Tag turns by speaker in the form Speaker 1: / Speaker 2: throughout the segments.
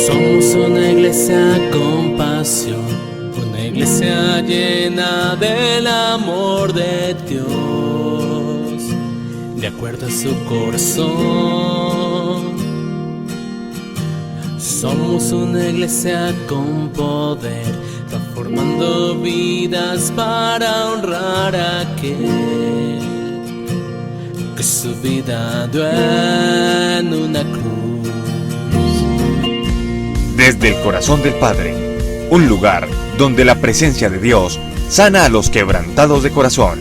Speaker 1: Somos una iglesia con pasión, una iglesia llena del amor de Dios, de acuerdo a su corazón. Somos una iglesia con poder, transformando vidas para honrar a aquel que su vida dio en una cruz.
Speaker 2: Desde el corazón del Padre, un lugar donde la presencia de Dios sana a los quebrantados de corazón.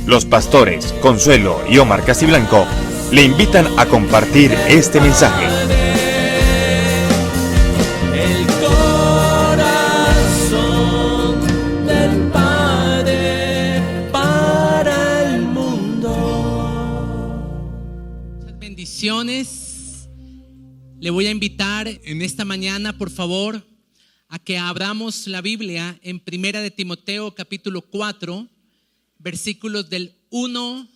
Speaker 2: Los pastores Consuelo y Omar Castiblanco le invitan a compartir este mensaje.
Speaker 1: El corazón del Padre para el mundo.
Speaker 3: Muchas bendiciones. Le voy a invitar en esta mañana, por favor, a que abramos la Biblia en 1 de Timoteo capítulo 4, versículos del 1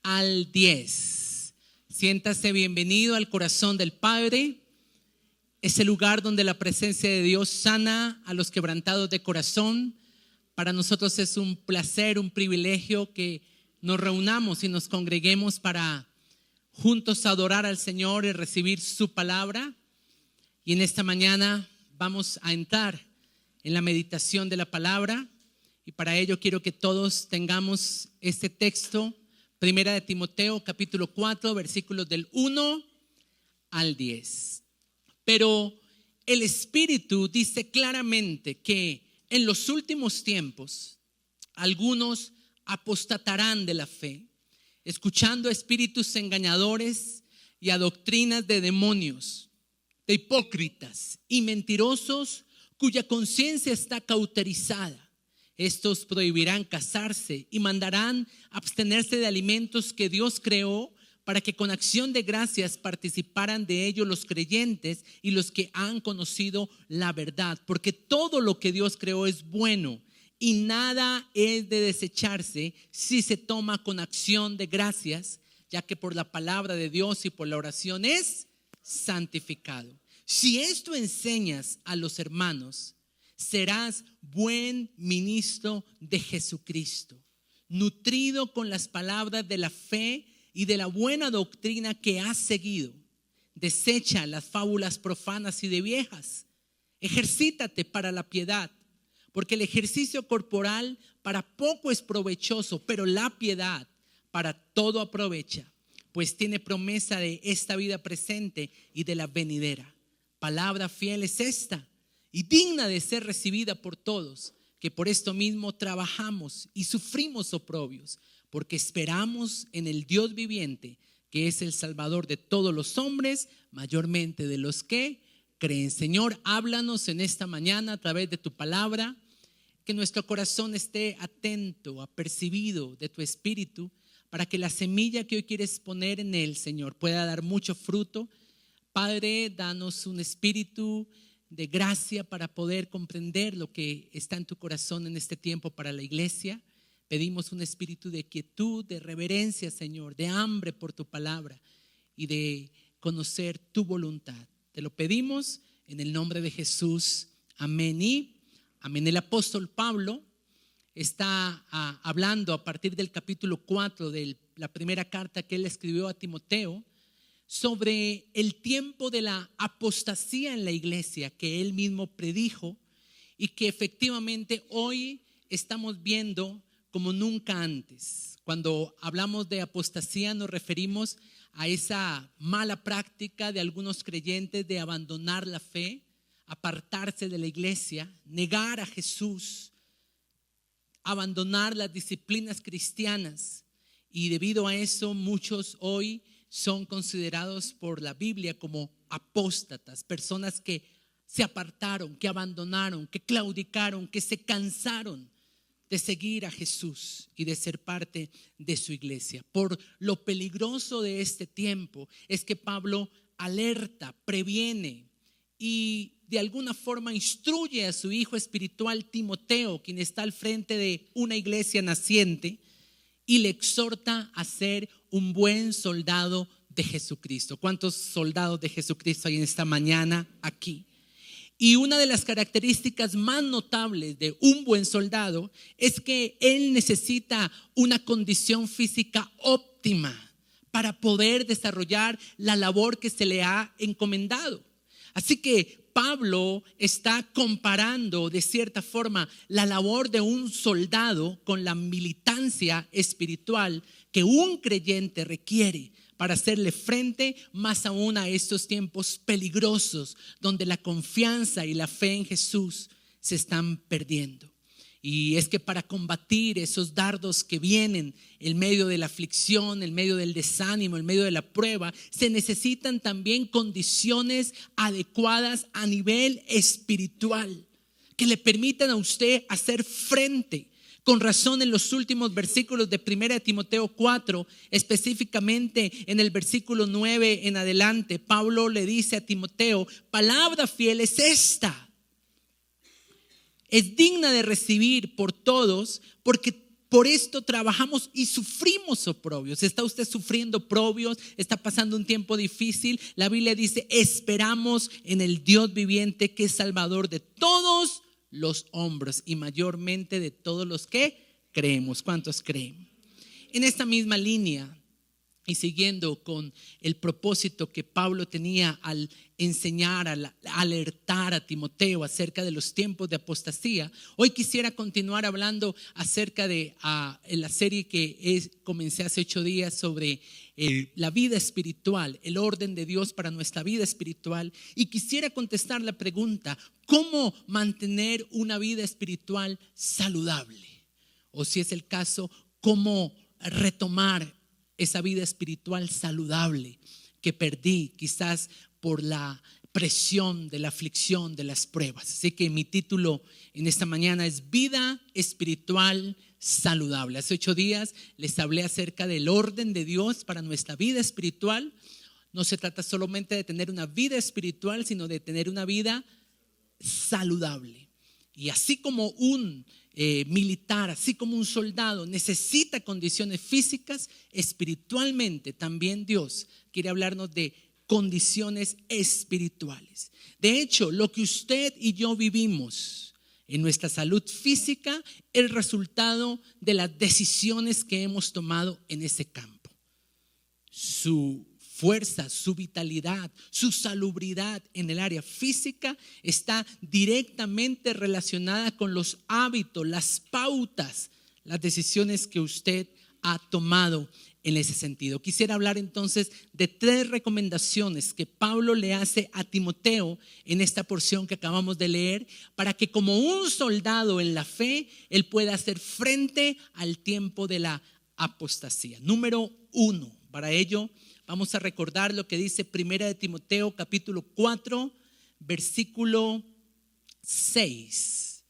Speaker 3: al 10. Siéntase bienvenido al corazón del Padre, ese lugar donde la presencia de Dios sana a los quebrantados de corazón. Para nosotros es un placer, un privilegio que nos reunamos y nos congreguemos para juntos adorar al Señor y recibir su palabra. Y en esta mañana vamos a entrar en la meditación de la palabra, y para ello quiero que todos tengamos este texto, 1 de Timoteo capítulo 4, versículos del 1 al 10. Pero el Espíritu dice claramente que en los últimos tiempos algunos apostatarán de la fe, escuchando a espíritus engañadores y a doctrinas de demonios, de hipócritas y mentirosos cuya conciencia está cauterizada. Estos prohibirán casarse y mandarán abstenerse de alimentos que Dios creó, para que con acción de gracias participaran de ello los creyentes y los que han conocido la verdad. Porque todo lo que Dios creó es bueno, y nada es de desecharse si se toma con acción de gracias, ya que por la palabra de Dios y por la oración es santificado. Si esto enseñas a los hermanos, serás buen ministro de Jesucristo, nutrido con las palabras de la fe y de la buena doctrina que has seguido. Desecha las fábulas profanas y de viejas. Ejercítate para la piedad, porque el ejercicio corporal para poco es provechoso, pero la piedad para todo aprovecha, pues tiene promesa de esta vida presente y de la venidera. Palabra fiel es esta y digna de ser recibida por todos, que por esto mismo trabajamos y sufrimos oprobios, porque esperamos en el Dios viviente, que es el Salvador de todos los hombres, mayormente de los que creen. Señor, háblanos en esta mañana a través de tu palabra, que nuestro corazón esté atento, apercibido de tu espíritu, para que la semilla que hoy quieres poner en él, Señor, pueda dar mucho fruto. Padre, danos un espíritu de gracia para poder comprender lo que está en tu corazón en este tiempo para la iglesia. Pedimos un espíritu de quietud, de reverencia, Señor, de hambre por tu palabra y de conocer tu voluntad. Te lo pedimos en el nombre de Jesús. Amén y amén. El apóstol Pablo está hablando a partir del capítulo 4 de la primera carta que él escribió a Timoteo sobre el tiempo de la apostasía en la iglesia que él mismo predijo, y que efectivamente hoy estamos viendo como nunca antes. Cuando hablamos de apostasía nos referimos a esa mala práctica de algunos creyentes de abandonar la fe, apartarse de la iglesia, negar a Jesús, abandonar las disciplinas cristianas, y debido a eso muchos hoy son considerados por la Biblia como apóstatas, personas que se apartaron, que abandonaron, que claudicaron, que se cansaron de seguir a Jesús y de ser parte de su iglesia. Por lo peligroso de este tiempo es que Pablo alerta, previene y de alguna forma instruye a su hijo espiritual Timoteo, quien está al frente de una iglesia naciente, y le exhorta a ser un buen soldado de Jesucristo. ¿Cuántos soldados de Jesucristo hay en esta mañana aquí? Y una de las características más notables de un buen soldado es que él necesita una condición física óptima para poder desarrollar la labor que se le ha encomendado. Así que Pablo está comparando de cierta forma la labor de un soldado con la militancia espiritual que un creyente requiere para hacerle frente más aún a estos tiempos peligrosos donde la confianza y la fe en Jesús se están perdiendo. Y es que para combatir esos dardos que vienen en medio de la aflicción, en medio del desánimo, en medio de la prueba, se necesitan también condiciones adecuadas a nivel espiritual que le permitan a usted hacer frente. Con razón, en los últimos versículos de 1 Timoteo 4, específicamente en el versículo 9 en adelante, Pablo le dice a Timoteo: palabra fiel es esta. Es digna de recibir por todos, porque por esto trabajamos y sufrimos oprobios. ¿Está usted sufriendo oprobios? ¿Está pasando un tiempo difícil? La Biblia dice: esperamos en el Dios viviente, que es Salvador de todos los hombres y mayormente de todos los que creemos. ¿Cuántos creen? En esta misma línea y siguiendo con el propósito que Pablo tenía al enseñar, al alertar a Timoteo acerca de los tiempos de apostasía, hoy quisiera continuar hablando acerca de la serie que comencé hace 8 días sobre la vida espiritual, el orden de Dios para nuestra vida espiritual, y quisiera contestar la pregunta: ¿cómo mantener una vida espiritual saludable? O si es el caso, ¿cómo retomar esa vida espiritual saludable que perdí quizás por la presión de la aflicción, de las pruebas? Así que mi título en esta mañana es Vida Espiritual Saludable. Hace 8 días les hablé acerca del orden de Dios para nuestra vida espiritual. No se trata solamente de tener una vida espiritual, sino de tener una vida saludable. Y así como un militar, así como un soldado necesita condiciones físicas, espiritualmente también Dios quiere hablarnos de condiciones espirituales. De hecho, lo que usted y yo vivimos en nuestra salud física es el resultado de las decisiones que hemos tomado en ese campo. Su fuerza, su vitalidad, su salubridad en el área física está directamente relacionada con los hábitos, las pautas, las decisiones que usted ha tomado en ese sentido. Quisiera hablar entonces de 3 recomendaciones que Pablo le hace a Timoteo en esta porción que acabamos de leer, para que como un soldado en la fe, él pueda hacer frente al tiempo de la apostasía. Número 1, para ello vamos a recordar lo que dice 1 Timoteo capítulo 4, versículo 6.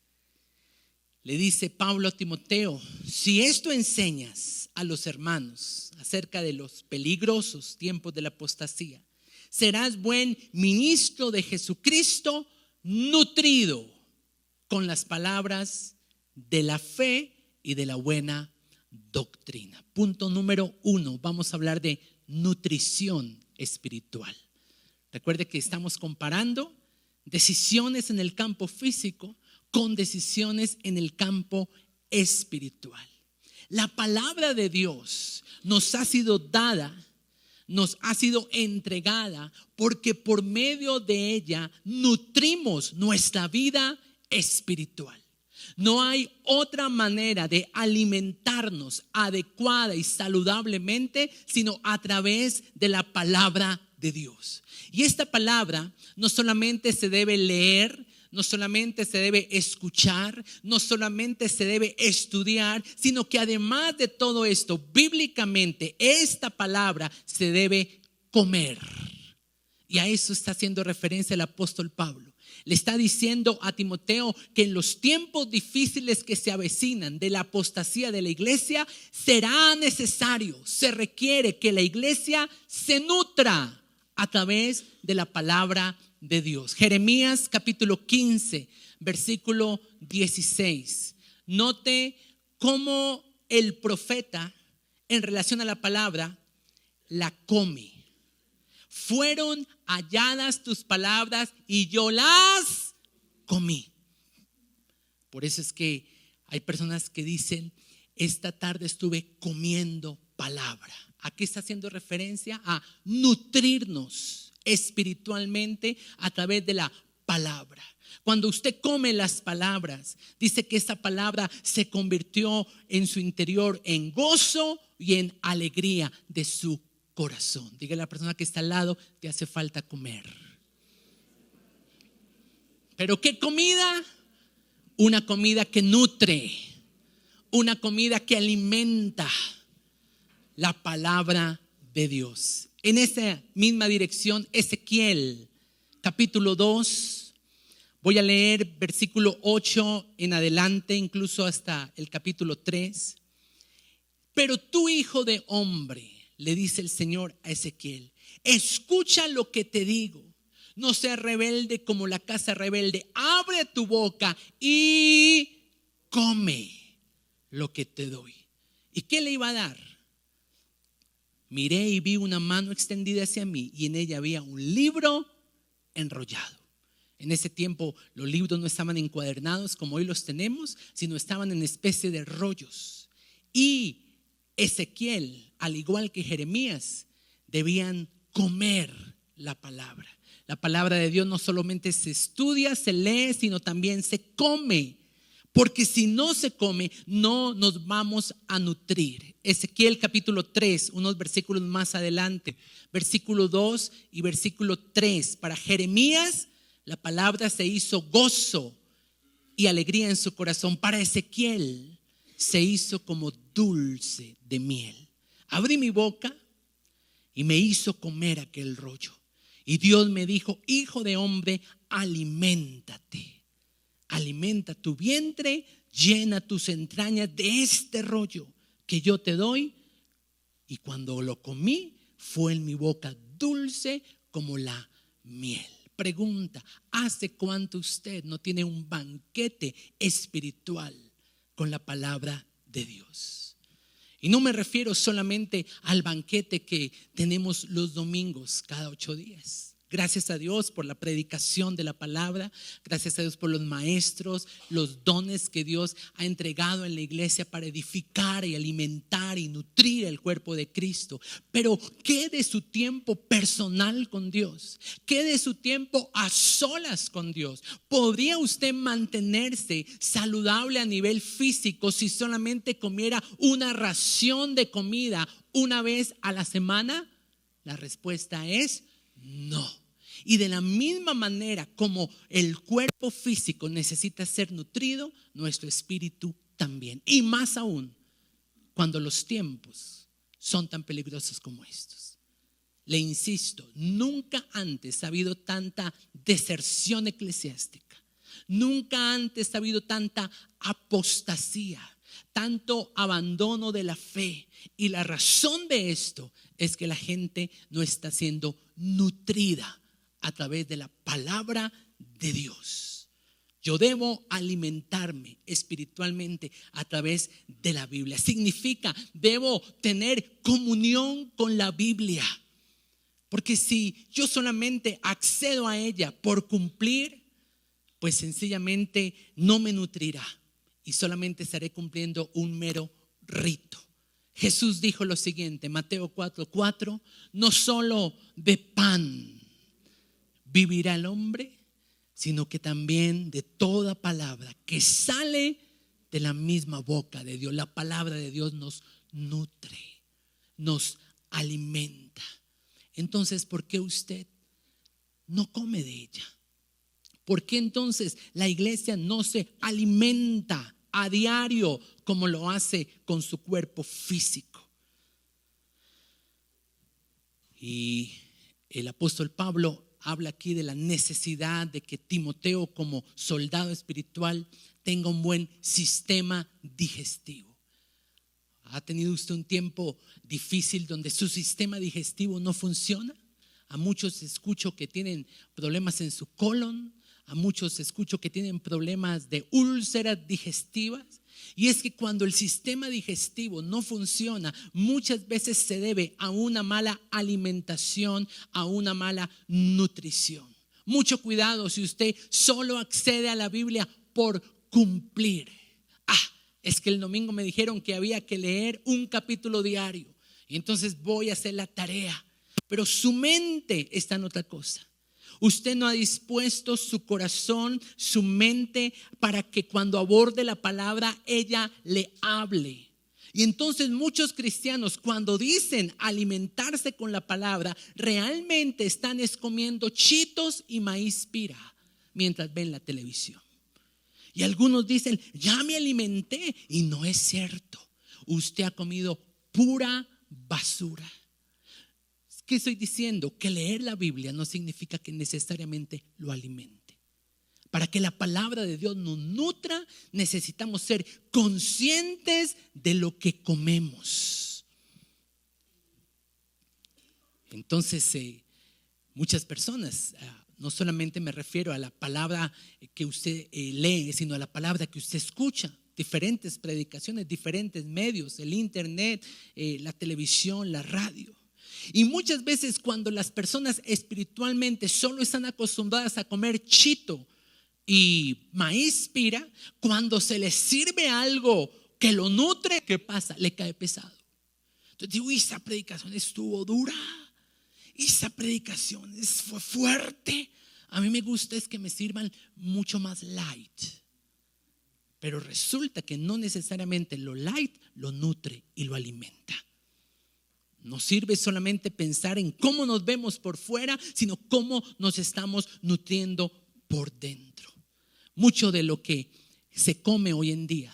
Speaker 3: Le dice Pablo a Timoteo: si esto enseñas a los hermanos acerca de los peligrosos tiempos de la apostasía, serás buen ministro de Jesucristo, nutrido con las palabras de la fe y de la buena doctrina. Punto número 1, vamos a hablar de nutrición espiritual. Recuerde que estamos comparando decisiones en el campo físico con decisiones en el campo espiritual. La palabra de Dios nos ha sido dada, nos ha sido entregada, porque por medio de ella nutrimos nuestra vida espiritual. No hay otra manera de alimentarnos adecuada y saludablemente sino a través de la palabra de Dios. Y esta palabra no solamente se debe leer, no solamente se debe escuchar, no solamente se debe estudiar, sino que además de todo esto, bíblicamente, esta palabra se debe comer. Y a eso está haciendo referencia el apóstol Pablo. Le está diciendo a Timoteo que en los tiempos difíciles que se avecinan de la apostasía de la iglesia, será necesario, se requiere que la iglesia se nutra a través de la palabra de Dios. Jeremías capítulo 15, versículo 16. Note cómo el profeta, en relación a la palabra, la come. Fueron halladas tus palabras y yo las comí. Por eso es que hay personas que dicen: esta tarde estuve comiendo palabra. ¿A qué está haciendo referencia? A nutrirnos espiritualmente a través de la palabra. Cuando usted come las palabras, dice que esa palabra se convirtió en su interior en gozo y en alegría de su corazón. Dígale a la persona que está al lado: te hace falta comer. ¿Pero qué comida? Una comida que nutre, una comida que alimenta, la palabra de Dios. En esa misma dirección, Ezequiel capítulo 2, voy a leer versículo 8 en adelante, incluso hasta el capítulo 3. Pero tú, hijo de hombre, le dice el Señor a Ezequiel, escucha lo que te digo. No seas rebelde como la casa rebelde. Abre tu boca y come lo que te doy. ¿Y qué le iba a dar? Miré y vi una mano extendida hacia mí y en ella había un libro enrollado. En ese tiempo los libros no estaban encuadernados como hoy los tenemos, sino estaban en especie de rollos. Y Ezequiel, al igual que Jeremías, debían comer la palabra. La palabra de Dios no solamente se estudia, se lee, sino también se come. Porque si no se come, no nos vamos a nutrir. Ezequiel capítulo 3, unos versículos más adelante, versículo 2 y versículo 3. Para Jeremías, la palabra se hizo gozo y alegría en su corazón. Para Ezequiel, se hizo como dulce de miel. Abrí mi boca y me hizo comer aquel rollo. Y Dios me dijo: hijo de hombre, aliméntate. Alimenta tu vientre, llena tus entrañas de este rollo que yo te doy. Y cuando lo comí, fue en mi boca dulce como la miel. Pregunta: ¿hace cuánto usted no tiene un banquete espiritual con la palabra de Dios? Y no me refiero solamente al banquete que tenemos los domingos cada 8 días. Gracias a Dios por la predicación de la palabra. Gracias a Dios por los maestros, los dones que Dios ha entregado en la iglesia para edificar y alimentar y nutrir el cuerpo de Cristo. Pero ¿qué de su tiempo personal con Dios? ¿Qué de su tiempo a solas con Dios? ¿Podría usted mantenerse saludable a nivel físico si solamente comiera una ración de comida una vez a la semana? La respuesta es no. Y de la misma manera como el cuerpo físico necesita ser nutrido, nuestro espíritu también. Y más aún cuando los tiempos son tan peligrosos como estos. Le insisto, nunca antes ha habido tanta deserción eclesiástica. Nunca antes ha habido tanta apostasía, tanto abandono de la fe. Y la razón de esto es que la gente no está siendo nutrida a través de la palabra de Dios. Yo debo alimentarme espiritualmente a través de la Biblia. Significa, debo tener comunión con la Biblia. Porque si yo solamente accedo a ella por cumplir, pues sencillamente no me nutrirá y solamente estaré cumpliendo un mero rito. Jesús dijo lo siguiente, Mateo 4:4, no solo de pan vivirá el hombre, sino que también de toda palabra que sale de la misma boca de Dios. La palabra de Dios nos nutre, nos alimenta. Entonces, ¿por qué usted no come de ella? ¿Por qué entonces la iglesia no se alimenta a diario como lo hace con su cuerpo físico? Y el apóstol Pablo habla aquí de la necesidad de que Timoteo, como soldado espiritual, tenga un buen sistema digestivo. ¿Ha tenido usted un tiempo difícil donde su sistema digestivo no funciona? A muchos escucho que tienen problemas en su colon. A muchos escucho que tienen problemas de úlceras digestivas. Y es que cuando el sistema digestivo no funciona, muchas veces se debe a una mala alimentación, a una mala nutrición. Mucho cuidado si usted solo accede a la Biblia por cumplir. Es que el domingo me dijeron que había que leer un capítulo diario y entonces voy a hacer la tarea. Pero su mente está en otra cosa. Usted no ha dispuesto su corazón, su mente, para que cuando aborde la palabra ella le hable. Y entonces muchos cristianos, cuando dicen alimentarse con la palabra, realmente están comiendo chitos y maíz pira mientras ven la televisión. Y algunos dicen, ya me alimenté, y no es cierto. Usted ha comido pura basura. ¿Qué estoy diciendo? Que leer la Biblia no significa que necesariamente lo alimente. Para que la palabra de Dios nos nutra, necesitamos ser conscientes de lo que comemos. Entonces, muchas personas, no solamente me refiero a la palabra que usted lee, sino a la palabra que usted escucha. Diferentes predicaciones, diferentes medios, el internet, la televisión, la radio. Y muchas veces cuando las personas espiritualmente solo están acostumbradas a comer chito y maíz pira, cuando se les sirve algo que lo nutre, ¿qué pasa? Le cae pesado. Entonces digo, esa predicación estuvo dura, esa predicación fue fuerte. A mí me gusta es que me sirvan mucho más light. Pero resulta que no necesariamente lo light lo nutre y lo alimenta. No sirve solamente pensar en cómo nos vemos por fuera, sino cómo nos estamos nutriendo por dentro. Mucho de lo que se come hoy en día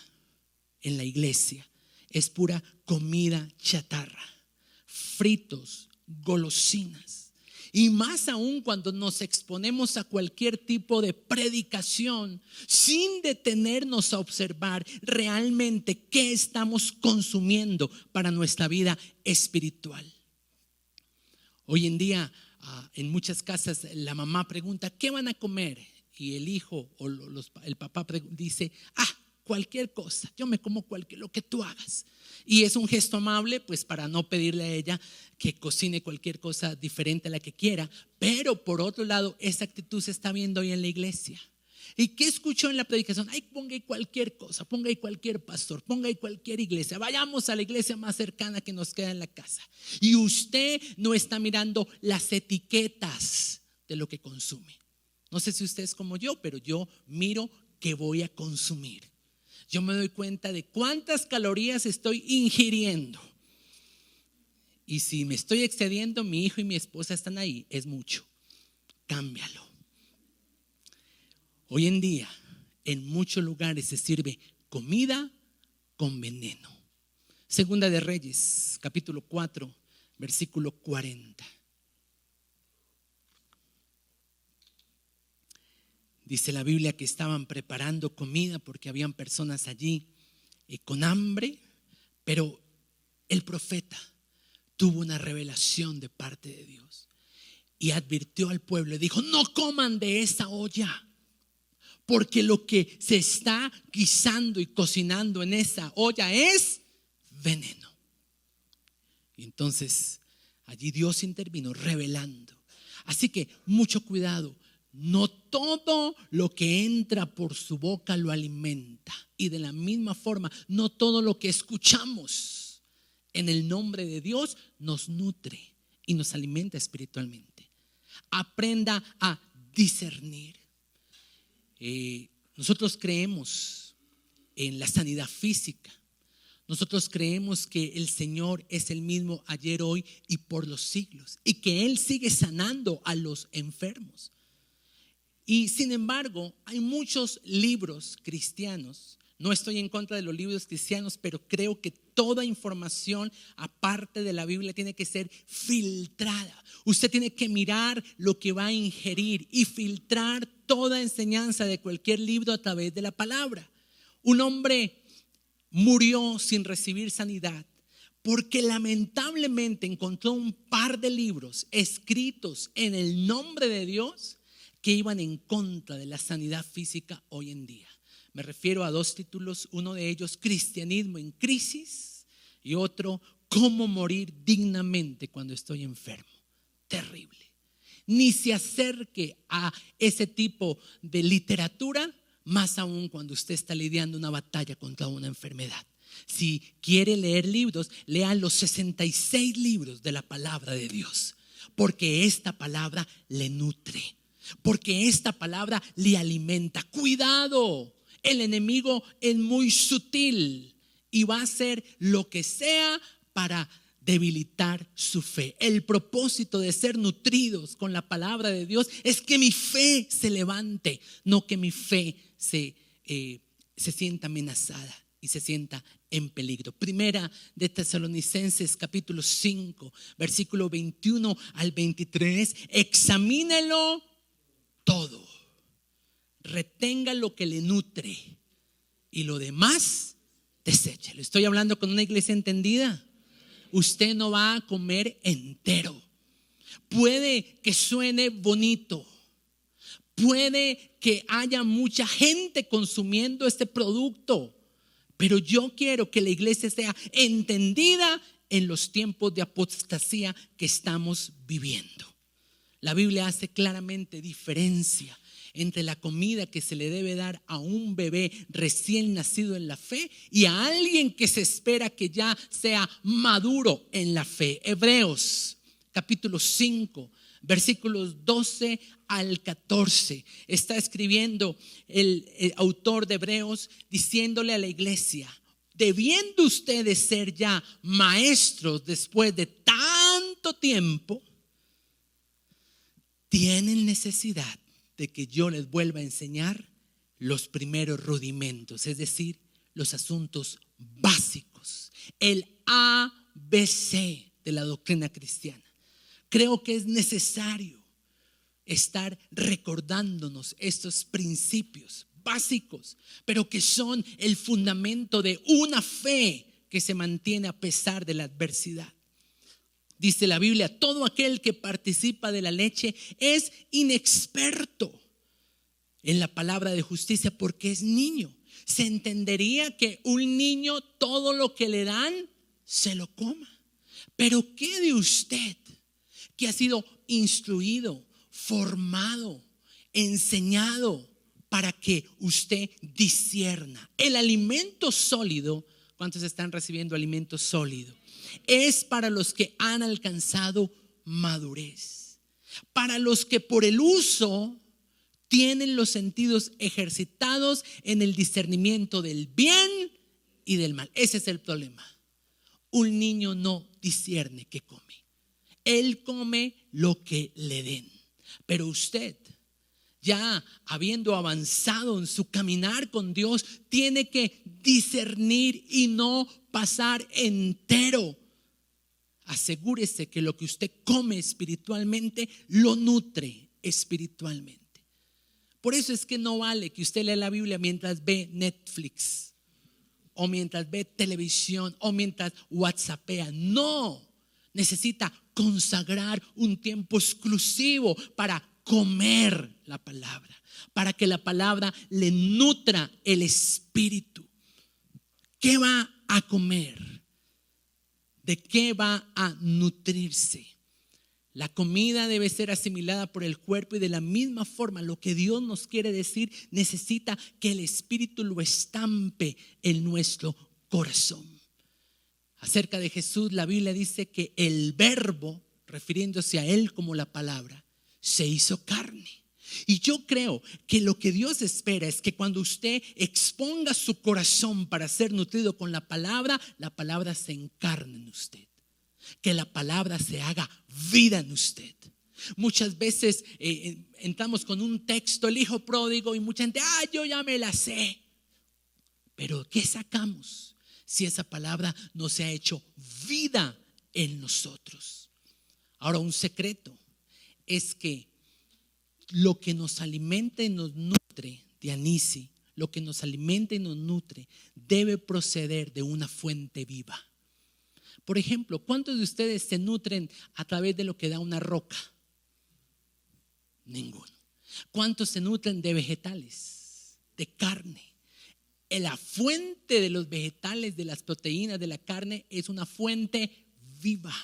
Speaker 3: en la iglesia es pura comida chatarra, fritos, golosinas. Y más aún cuando nos exponemos a cualquier tipo de predicación sin detenernos a observar realmente qué estamos consumiendo para nuestra vida espiritual. Hoy en día en muchas casas la mamá pregunta, ¿qué van a comer? Y el hijo o el papá dice, cualquier cosa, yo me como lo que tú hagas. Y es un gesto amable, pues para no pedirle a ella que cocine cualquier cosa diferente a la que quiera. Pero por otro lado, esa actitud se está viendo hoy en la iglesia. ¿Y qué escuchó en la predicación? Ponga ahí cualquier cosa, ponga ahí cualquier pastor, ponga ahí cualquier iglesia. Vayamos a la iglesia más cercana que nos queda en la casa. Y usted no está mirando las etiquetas de lo que consume. No sé si usted es como yo, pero yo miro qué voy a consumir. Yo me doy cuenta de cuántas calorías estoy ingiriendo. Y si me estoy excediendo, mi hijo y mi esposa están ahí, es mucho. Cámbialo. Hoy en día, en muchos lugares se sirve comida con veneno. Segunda de Reyes, capítulo 4, versículo 40. Dice la Biblia que estaban preparando comida porque habían personas allí con hambre, pero el profeta tuvo una revelación de parte de Dios y advirtió al pueblo y dijo, no coman de esa olla, porque lo que se está guisando y cocinando en esa olla es veneno. Y entonces allí Dios intervino revelando. Así que mucho cuidado. No todo lo que entra por su boca lo alimenta. Y de la misma forma, no todo lo que escuchamos en el nombre de Dios nos nutre y nos alimenta espiritualmente. Aprenda a discernir. Nosotros creemos en la sanidad física. Nosotros creemos que el Señor es el mismo ayer, hoy y por los siglos. Y que Él sigue sanando a los enfermos. Y sin embargo, hay muchos libros cristianos. No estoy en contra de los libros cristianos, pero creo que toda información aparte de la Biblia tiene que ser filtrada. Usted tiene que mirar lo que va a ingerir y filtrar toda enseñanza de cualquier libro a través de la palabra. Un hombre murió sin recibir sanidad porque lamentablemente encontró un par de libros escritos en el nombre de Dios que iban en contra de la sanidad física hoy en día. Me refiero a 2 títulos, uno de ellos, Cristianismo en crisis, y otro, Cómo morir dignamente cuando estoy enfermo. Terrible. Ni se acerque a ese tipo de literatura, más aún cuando usted está lidiando una batalla contra una enfermedad. Si quiere leer libros, lea los 66 libros de la palabra de Dios, porque esta palabra le nutre, porque esta palabra le alimenta. Cuidado, el enemigo es muy sutil y va a hacer lo que sea para debilitar su fe. El propósito de ser nutridos con la palabra de Dios es que mi fe se levante, no que mi fe se sienta amenazada y se sienta en peligro. Primera de Tesalonicenses capítulo 5 versículo 21 al 23. Examínelo todo, retenga lo que le nutre y lo demás deséchelo. Estoy hablando con una iglesia entendida. Usted no va a comer entero. Puede que suene bonito, puede que haya mucha gente consumiendo este producto, pero yo quiero que la iglesia sea entendida en los tiempos de apostasía que estamos viviendo. La Biblia hace claramente diferencia entre la comida que se le debe dar a un bebé recién nacido en la fe y a alguien que se espera que ya sea maduro en la fe. Hebreos capítulo 5 versículos 12 al 14. Está escribiendo el autor de Hebreos diciéndole a la iglesia: debiendo ustedes ser ya maestros después de tanto tiempo, tienen necesidad de que yo les vuelva a enseñar los primeros rudimentos, es decir, los asuntos básicos, el ABC de la doctrina cristiana. Creo que es necesario estar recordándonos estos principios básicos, pero que son el fundamento de una fe que se mantiene a pesar de la adversidad. Dice la Biblia: todo aquel que participa de la leche es inexperto en la palabra de justicia porque es niño. Se entendería que un niño todo lo que le dan se lo coma. Pero ¿qué de usted que ha sido instruido, formado, enseñado para que usted discierna? El alimento sólido, ¿cuántos están recibiendo alimento sólido? Es para los que han alcanzado madurez, para los que por el uso tienen los sentidos ejercitados en el discernimiento del bien y del mal. Ese es el problema. Un niño no discierne qué come. Él come lo que le den. Pero usted, ya habiendo avanzado en su caminar con Dios, tiene que discernir y no pasar entero. Asegúrese que lo que usted come espiritualmente lo nutre espiritualmente. Por eso es que no vale que usted lea la Biblia mientras ve Netflix o mientras ve televisión o mientras whatsappea. No, necesita consagrar un tiempo exclusivo para comer la palabra, para que la palabra le nutra el espíritu. ¿Qué va a comer? ¿De qué va a nutrirse? La comida debe ser asimilada por el cuerpo y de la misma forma lo que Dios nos quiere decir necesita que el Espíritu lo estampe en nuestro corazón. Acerca de Jesús, la Biblia dice que el Verbo, refiriéndose a Él como la palabra, se hizo carne. Y yo creo que lo que Dios espera es que cuando usted exponga su corazón para ser nutrido con la palabra se encarne en usted, que la palabra se haga vida en usted. Muchas veces entramos con un texto, el hijo pródigo, y mucha gente, yo ya me la sé. Pero ¿qué sacamos si esa palabra no se ha hecho vida en nosotros? Ahora, un secreto es que lo que nos alimenta y nos nutre, Dianisi, lo que nos alimenta y nos nutre debe proceder de una fuente viva. Por ejemplo, ¿cuántos de ustedes se nutren a través de lo que da una roca? Ninguno. ¿Cuántos se nutren de vegetales, de carne? La fuente de los vegetales, de las proteínas, de la carne, es una fuente viva.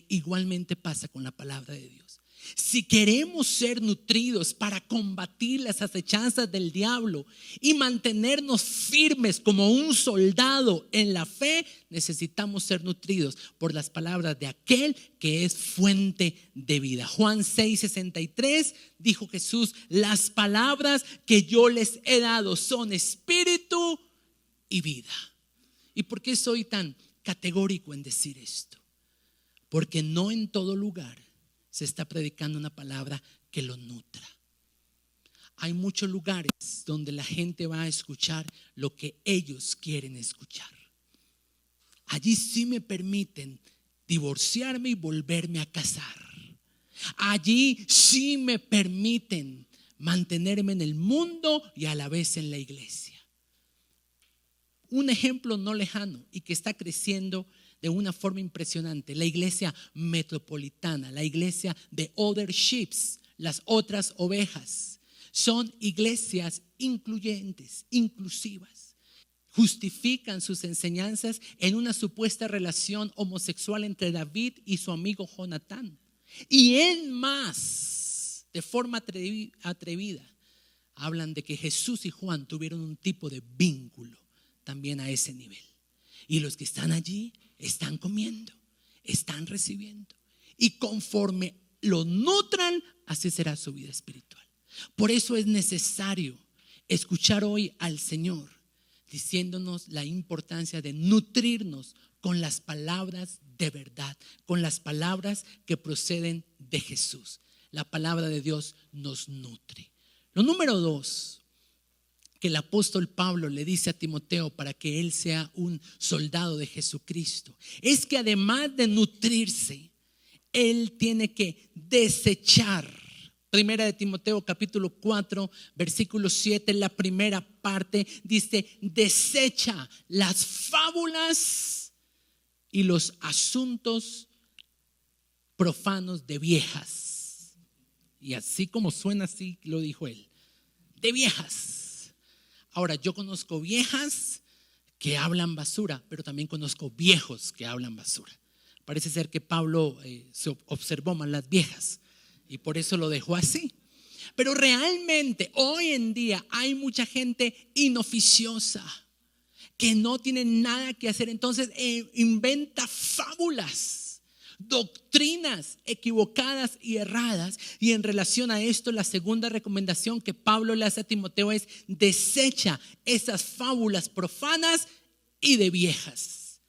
Speaker 3: Igualmente pasa con la palabra de Dios. Si queremos ser nutridos para combatir las acechanzas del diablo y mantenernos firmes como un soldado en la fe, necesitamos ser nutridos por las palabras de aquel que es fuente de vida. Juan 6:63 dijo Jesús: las palabras que yo les he dado son espíritu y vida. ¿Y por qué soy tan categórico en decir esto? Porque no en todo lugar se está predicando una palabra que lo nutra. Hay muchos lugares donde la gente va a escuchar lo que ellos quieren escuchar. Allí sí me permiten divorciarme y volverme a casar. Allí sí me permiten mantenerme en el mundo y a la vez en la iglesia. Un ejemplo no lejano y que está creciendo de una forma impresionante: la iglesia metropolitana, la iglesia de Other Sheep, las otras ovejas. Son iglesias incluyentes, inclusivas. Justifican sus enseñanzas en una supuesta relación homosexual entre David y su amigo Jonatán. Y en más, de forma atrevida, hablan de que Jesús y Juan tuvieron un tipo de vínculo también a ese nivel. Y los que están allí están comiendo, están recibiendo, y conforme lo nutran, así será su vida espiritual. Por eso es necesario escuchar hoy al Señor diciéndonos la importancia de nutrirnos con las palabras de verdad, con las palabras que proceden de Jesús. La palabra de Dios nos nutre. Lo número 2 que el apóstol Pablo le dice a Timoteo para que él sea un soldado de Jesucristo es que además de nutrirse, él tiene que desechar. Primera de Timoteo capítulo 4 versículo 7, la primera parte dice: desecha las fábulas y los asuntos profanos de viejas. Y así como suena, así lo dijo él, de viejas. Ahora, yo conozco viejas que hablan basura, pero también conozco viejos que hablan basura. Parece ser que Pablo se observó mal las viejas y por eso lo dejó así. Pero realmente hoy en día hay mucha gente inoficiosa que no tiene nada que hacer. Entonces inventa fábulas, doctrinas equivocadas y erradas. Y en relación a esto, la segunda recomendación que Pablo le hace a Timoteo es: desecha esas fábulas profanas y de viejas.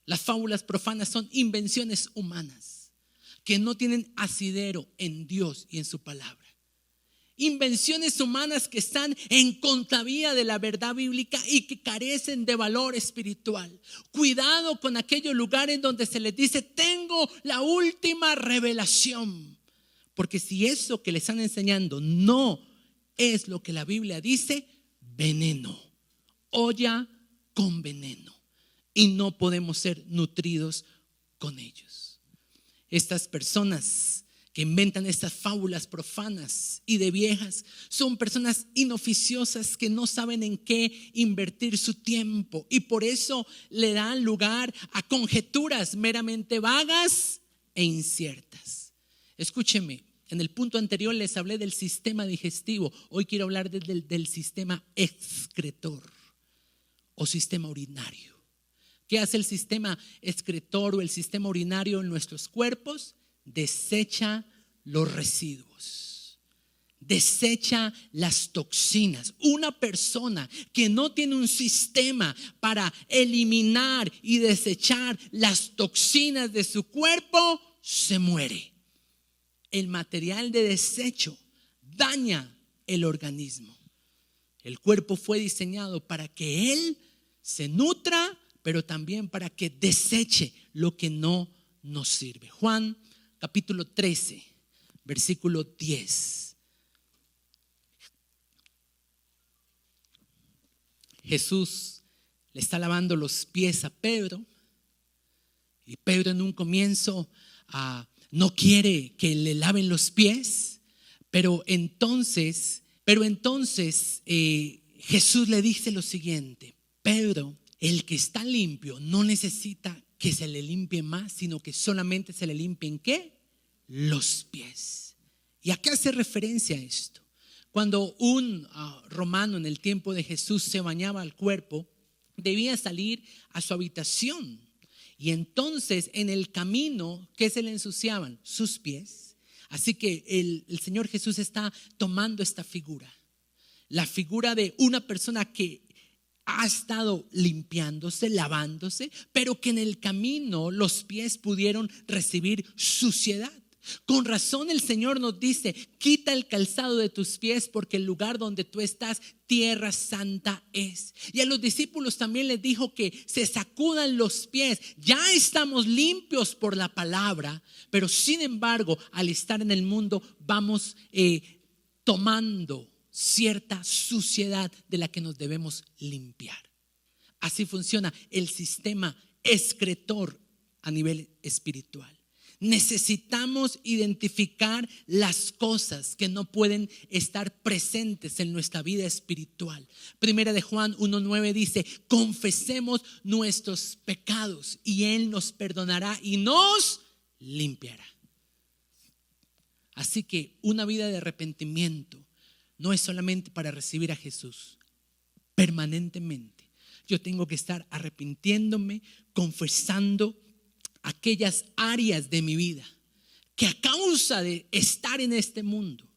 Speaker 3: Las fábulas profanas son invenciones humanas que no tienen asidero en Dios y en su palabra. Invenciones humanas que están en contravía de la verdad bíblica y que carecen de valor espiritual. Cuidado con aquellos lugares donde se les dice: tengo la última revelación. Porque si eso que les están enseñando no es lo que la Biblia dice, veneno, olla con veneno. Y no podemos ser nutridos con ellos. Estas personas que inventan estas fábulas profanas y de viejas son personas inoficiosas que no saben en qué invertir su tiempo y por eso le dan lugar a conjeturas meramente vagas e inciertas. Escúcheme, en el punto anterior les hablé del sistema digestivo. Hoy quiero hablar del sistema excretor o sistema urinario. ¿Qué hace el sistema excretor o el sistema urinario en nuestros cuerpos? Desecha los residuos, desecha las toxinas. Una persona que no tiene un sistema para eliminar y desechar las toxinas de su cuerpo se muere. El material de desecho daña el organismo. El cuerpo fue diseñado para que él se nutra, pero también para que deseche lo que no nos sirve. Juan capítulo 13, versículo 10. Jesús le está lavando los pies a Pedro Y Pedro en un comienzo no quiere que le laven los pies, pero entonces Jesús le dice lo siguiente: Pedro, el que está limpio no necesita que se le limpie más, sino que solamente se le limpien ¿qué? Los pies. ¿Y a qué hace referencia esto? Cuando un romano en el tiempo de Jesús se bañaba al cuerpo, debía salir a su habitación. Y entonces en el camino, ¿qué se le ensuciaban? Sus pies. Así que el Señor Jesús está tomando esta figura. La figura de una persona que ha estado limpiándose, lavándose, pero que en el camino los pies pudieron recibir suciedad. Con razón el Señor nos dice: quita el calzado de tus pies, porque el lugar donde tú estás, tierra santa es. Y a los discípulos también les dijo que se sacudan los pies. Ya estamos limpios por la palabra, pero sin embargo, al estar en el mundo, vamos tomando cierta suciedad de la que nos debemos limpiar. Así funciona el sistema excretor a nivel espiritual. Necesitamos identificar las cosas que no pueden estar presentes en nuestra vida espiritual. Primera de Juan 1:9 dice: confesemos nuestros pecados y Él nos perdonará y nos limpiará. Así que una vida de arrepentimiento no es solamente para recibir a Jesús. Permanentemente yo tengo que estar arrepintiéndome, confesando aquellas áreas de mi vida que a causa de estar en este mundo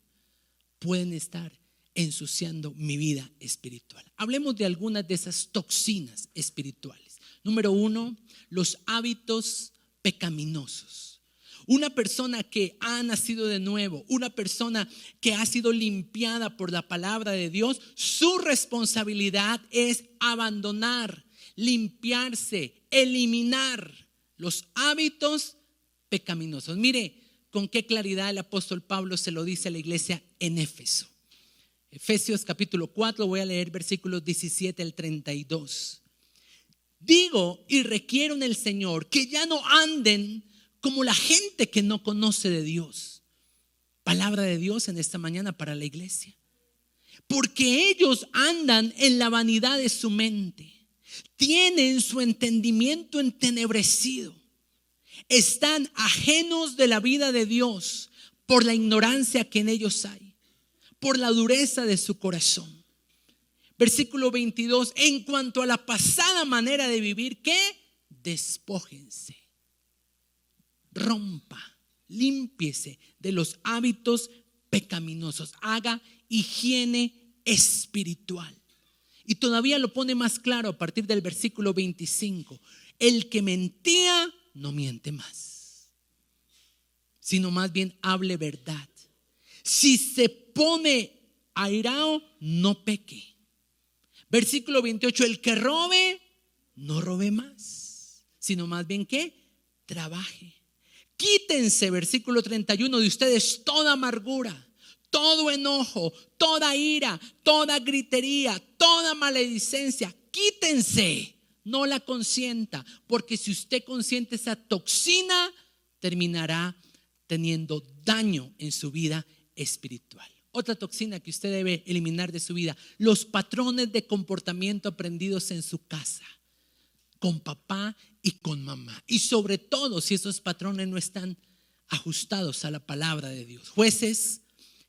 Speaker 3: pueden estar ensuciando mi vida espiritual. Hablemos de algunas de esas toxinas espirituales. Número 1, los hábitos pecaminosos. Una persona que ha nacido de nuevo, una persona que ha sido limpiada por la palabra de Dios, su responsabilidad es abandonar, limpiarse, eliminar los hábitos pecaminosos. Mire con qué claridad el apóstol Pablo se lo dice a la iglesia en Éfeso. Efesios capítulo 4, voy a leer versículos 17 al 32. Digo y requiero en el Señor que ya no anden como la gente que no conoce de Dios. Palabra de Dios en esta mañana para la iglesia. Porque ellos andan en la vanidad de su mente. Tienen su entendimiento entenebrecido. Están ajenos de la vida de Dios por la ignorancia que en ellos hay, por la dureza de su corazón. Versículo 22. En cuanto a la pasada manera de vivir, ¿qué? Despójense, rompa, límpiese de los hábitos pecaminosos, haga higiene espiritual. Y todavía lo pone más claro a partir del versículo 25. El que mentía no miente más, sino más bien hable verdad. Si se pone airado, no peque. Versículo 28. El que robe, no robe más, sino más bien ¿qué? Trabaje. Quítense, versículo 31, de ustedes toda amargura, todo enojo, toda ira, toda gritería, toda maledicencia. Quítense, no la consienta, porque si usted consiente esa toxina, terminará teniendo daño en su vida espiritual. Otra toxina que usted debe eliminar de su vida: los patrones de comportamiento aprendidos en su casa, con papá y con mamá. Y sobre todo si esos patrones no están ajustados a la palabra de Dios. Jueces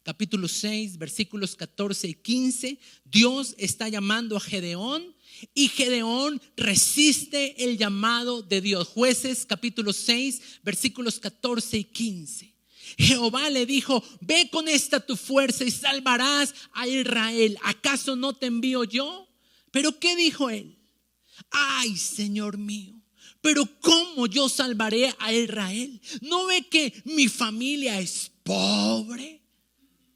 Speaker 3: capítulo 6, versículos 14 y 15, Dios está llamando a Gedeón y Gedeón resiste el llamado de Dios. Jueces capítulo 6, versículos 14 y 15. Jehová le dijo: ve con esta tu fuerza y salvarás a Israel. ¿Acaso no te envío yo? Pero ¿qué dijo él? Ay, Señor mío, pero ¿cómo yo salvaré a Israel? ¿No ve que mi familia es pobre?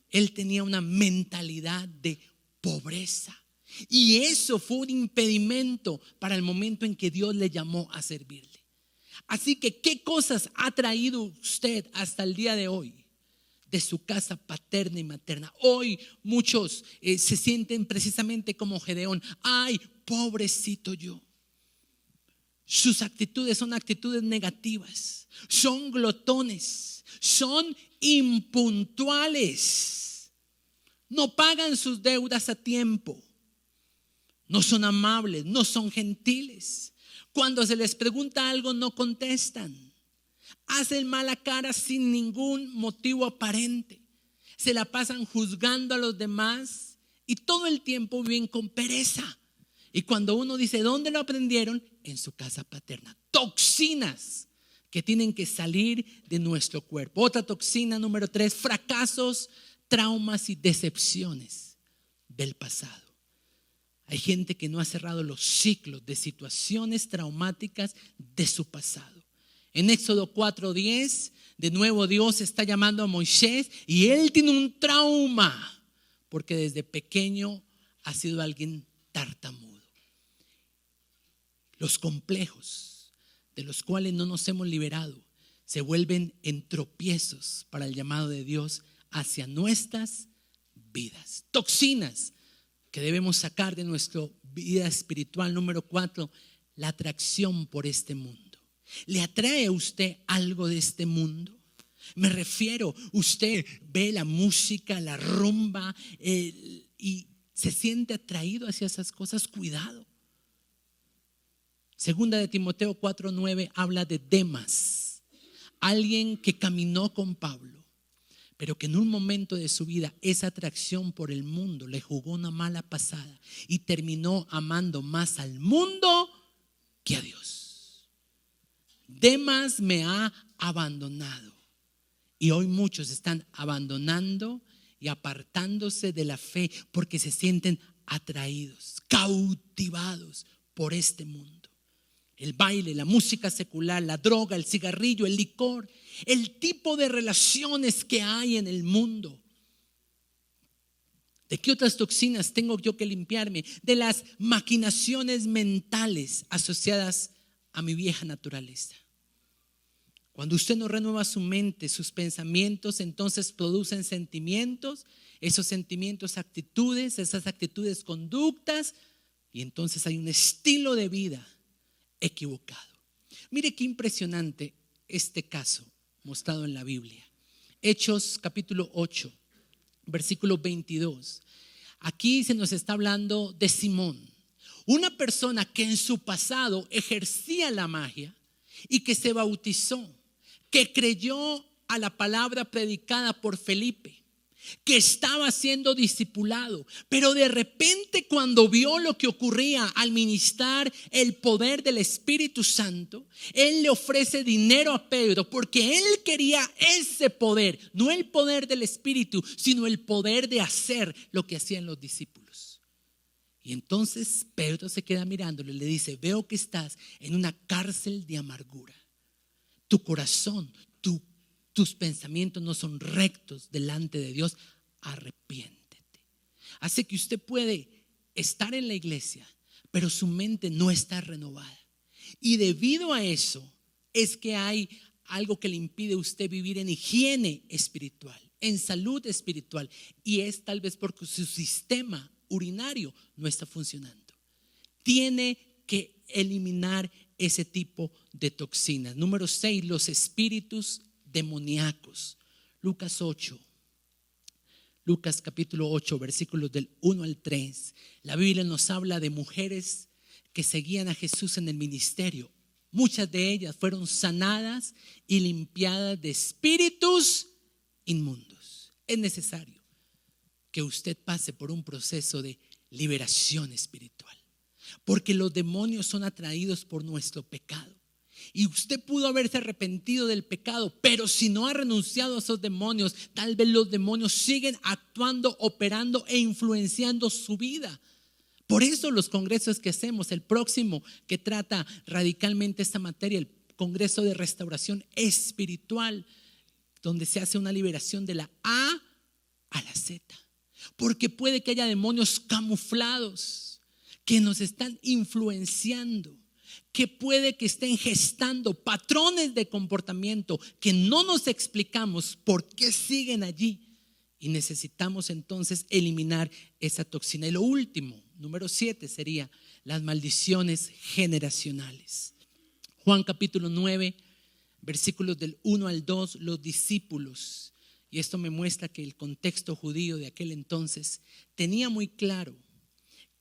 Speaker 3: Él tenía una mentalidad de pobreza y eso fue un impedimento para el momento en que Dios le llamó a servirle. Así que, ¿qué cosas ha traído usted hasta el día de hoy de su casa paterna y materna? Hoy muchos se sienten precisamente como Gedeón. Ay, pobrecito yo. sus actitudes son actitudes negativas, son glotones, son impuntuales, no pagan sus deudas a tiempo, no son amables, no son gentiles. Cuando se les pregunta algo no contestan, hacen mala cara sin ningún motivo aparente, se la pasan juzgando a los demás y todo el tiempo viven con pereza. Y cuando uno dice, ¿dónde lo aprendieron? En su casa paterna. Toxinas que tienen que salir de nuestro cuerpo. Otra toxina, número 3, fracasos, traumas y decepciones del pasado. Hay gente que no ha cerrado los ciclos de situaciones traumáticas de su pasado. En Éxodo 4:10, de nuevo Dios está llamando a Moisés y él tiene un trauma porque desde pequeño ha sido alguien tartamudo. Los complejos de los cuales no nos hemos liberado se vuelven en tropiezos para el llamado de Dios hacia nuestras vidas. Toxinas que debemos sacar de nuestra vida espiritual. Número 4, la atracción por este mundo. ¿Le atrae a usted algo de este mundo? Me refiero, usted ve la música, la rumba y se siente atraído hacia esas cosas. Cuidado. Segunda de Timoteo 4:9 habla de Demas, alguien que caminó con Pablo, pero que en un momento de su vida esa atracción por el mundo le jugó una mala pasada y terminó amando más al mundo que a Dios. Demas me ha abandonado y hoy muchos están abandonando y apartándose de la fe porque se sienten atraídos, cautivados por este mundo. El baile, la música secular, la droga, el cigarrillo, el licor, el tipo de relaciones que hay en el mundo. ¿De qué otras toxinas tengo yo que limpiarme? De las maquinaciones mentales asociadas a mi vieja naturaleza. Cuando usted no renueva su mente, sus pensamientos, entonces producen sentimientos, esos sentimientos actitudes, esas actitudes conductas, y entonces hay un estilo de vida equivocado. Mire qué impresionante este caso mostrado en la Biblia. Hechos capítulo 8, versículo 22. Aquí se nos está hablando de Simón, una persona que en su pasado ejercía la magia y que se bautizó, que creyó a la palabra predicada por Felipe, que estaba siendo discipulado, pero de repente cuando vio lo que ocurría al ministrar el poder del Espíritu Santo, él le ofrece dinero a Pedro porque él quería ese poder, no el poder del Espíritu, sino el poder de hacer lo que hacían los discípulos. Y entonces Pedro se queda mirándolo y le dice: veo que estás en una cárcel de amargura, tu corazón, tus pensamientos no son rectos delante de Dios, arrepiéntete. Así que usted puede estar en la iglesia, pero su mente no está renovada. Y debido a eso es que hay algo que le impide a usted vivir en higiene espiritual, en salud espiritual. Y es tal vez porque su sistema urinario no está funcionando. Tiene que eliminar ese tipo de toxinas. Número 6, los espíritus demoníacos. Lucas capítulo 8, versículos del 1 al 3. La Biblia nos habla de mujeres que seguían a Jesús en el ministerio. Muchas de ellas fueron sanadas y limpiadas de espíritus inmundos. Es necesario que usted pase por un proceso de liberación espiritual, porque los demonios son atraídos por nuestro pecado. Y usted pudo haberse arrepentido del pecado, pero si no ha renunciado a esos demonios, tal vez los demonios siguen actuando, operando e influenciando su vida. Por eso los congresos que hacemos, el próximo que trata radicalmente esta materia, el Congreso de Restauración Espiritual, donde se hace una liberación de la A a la Z. Porque puede que haya demonios camuflados que nos están influenciando, que puede que estén gestando patrones de comportamiento que no nos explicamos por qué siguen allí, y necesitamos entonces eliminar esa toxina. Y lo último, número 7, sería las maldiciones generacionales. Juan capítulo 9, versículos del 1 al 2, los discípulos, y esto me muestra que el contexto judío de aquel entonces tenía muy claro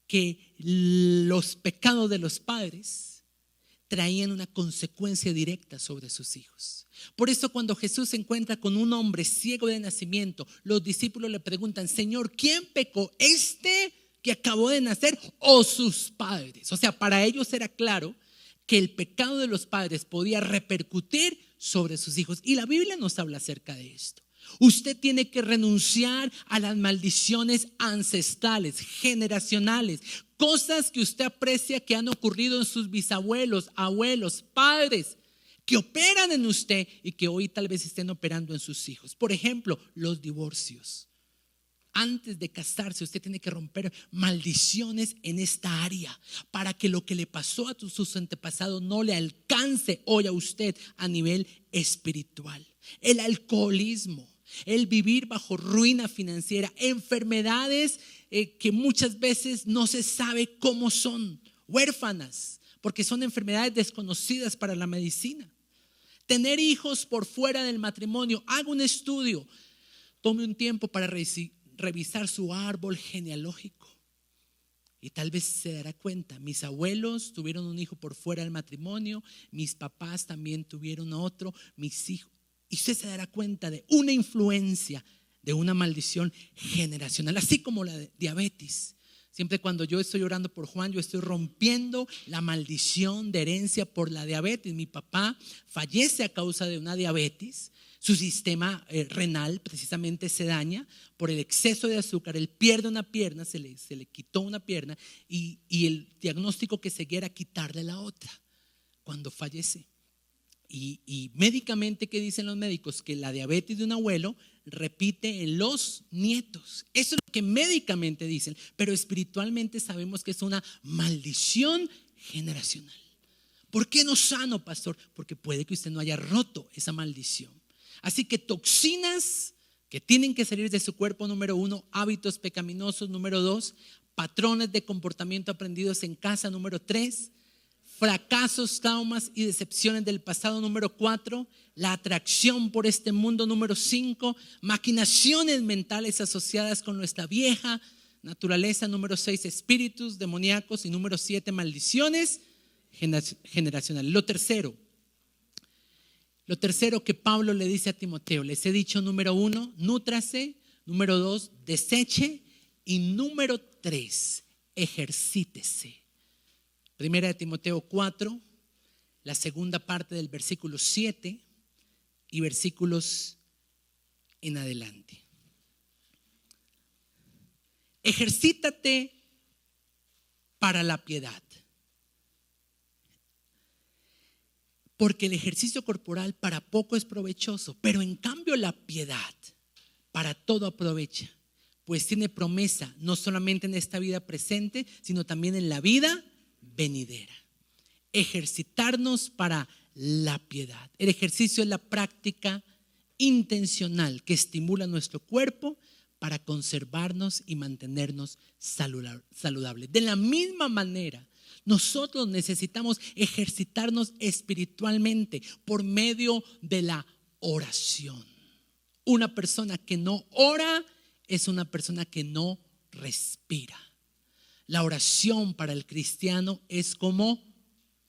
Speaker 3: que los pecados de los padres traían una consecuencia directa sobre sus hijos. Por eso cuando Jesús se encuentra con un hombre ciego de nacimiento, los discípulos le preguntan: Señor, ¿quién pecó? ¿Este que acabó de nacer o sus padres? O sea, para ellos era claro que el pecado de los padres podía repercutir sobre sus hijos. Y la Biblia nos habla acerca de esto. Usted tiene que renunciar a las maldiciones ancestrales, generacionales, cosas que usted aprecia que han ocurrido en sus bisabuelos, abuelos, padres, que operan en usted y que hoy tal vez estén operando en sus hijos. Por ejemplo, los divorcios. Antes de casarse, usted tiene que romper maldiciones en esta área para que lo que le pasó a sus antepasados no le alcance hoy a usted a nivel espiritual. El alcoholismo, el vivir bajo ruina financiera, enfermedades que muchas veces no se sabe cómo son, huérfanas, porque son enfermedades desconocidas para la medicina. Tener hijos por fuera del matrimonio. Haga un estudio, tome un tiempo para revisar su árbol genealógico y tal vez se dará cuenta: mis abuelos tuvieron un hijo por fuera del matrimonio, mis papás también tuvieron otro, mis hijos, y usted se dará cuenta de una influencia, de una maldición generacional, así como la diabetes. Siempre cuando yo estoy orando por Juan, yo estoy rompiendo la maldición de herencia por la diabetes. Mi papá fallece a causa de una diabetes. Su sistema renal precisamente se daña por el exceso de azúcar. Él pierde una pierna, se le quitó una pierna y el diagnóstico que seguía era quitarle la otra cuando fallece. Y médicamente, ¿qué dicen los médicos? Que la diabetes de un abuelo repite en los nietos. Eso es lo que médicamente dicen, pero espiritualmente sabemos que es una maldición generacional. ¿Por qué no sano, pastor? Porque puede que usted no haya roto esa maldición. Así que toxinas que tienen que salir de su cuerpo, número 1, hábitos pecaminosos, número 2, patrones de comportamiento aprendidos en casa, número 3, fracasos, traumas y decepciones del pasado, número 4, la atracción por este mundo, número 5, maquinaciones mentales asociadas con nuestra vieja naturaleza, número 6, espíritus demoníacos y número 7, maldiciones generacionales. Lo tercero que Pablo le dice a Timoteo: les he dicho, número 1, nútrase, número 2, deseche y número 3, ejercítese. Primera de Timoteo 4, la segunda parte del versículo 7 y versículos en adelante. Ejercítate para la piedad. Porque el ejercicio corporal para poco es provechoso, pero en cambio la piedad para todo aprovecha, pues tiene promesa no solamente en esta vida presente, sino también en la vida venidera. Ejercitarnos para la piedad. El ejercicio es la práctica intencional que estimula nuestro cuerpo para conservarnos y mantenernos saludables. De la misma manera, nosotros necesitamos ejercitarnos espiritualmente por medio de la oración. Una persona que no ora es una persona que no respira. La oración para el cristiano es como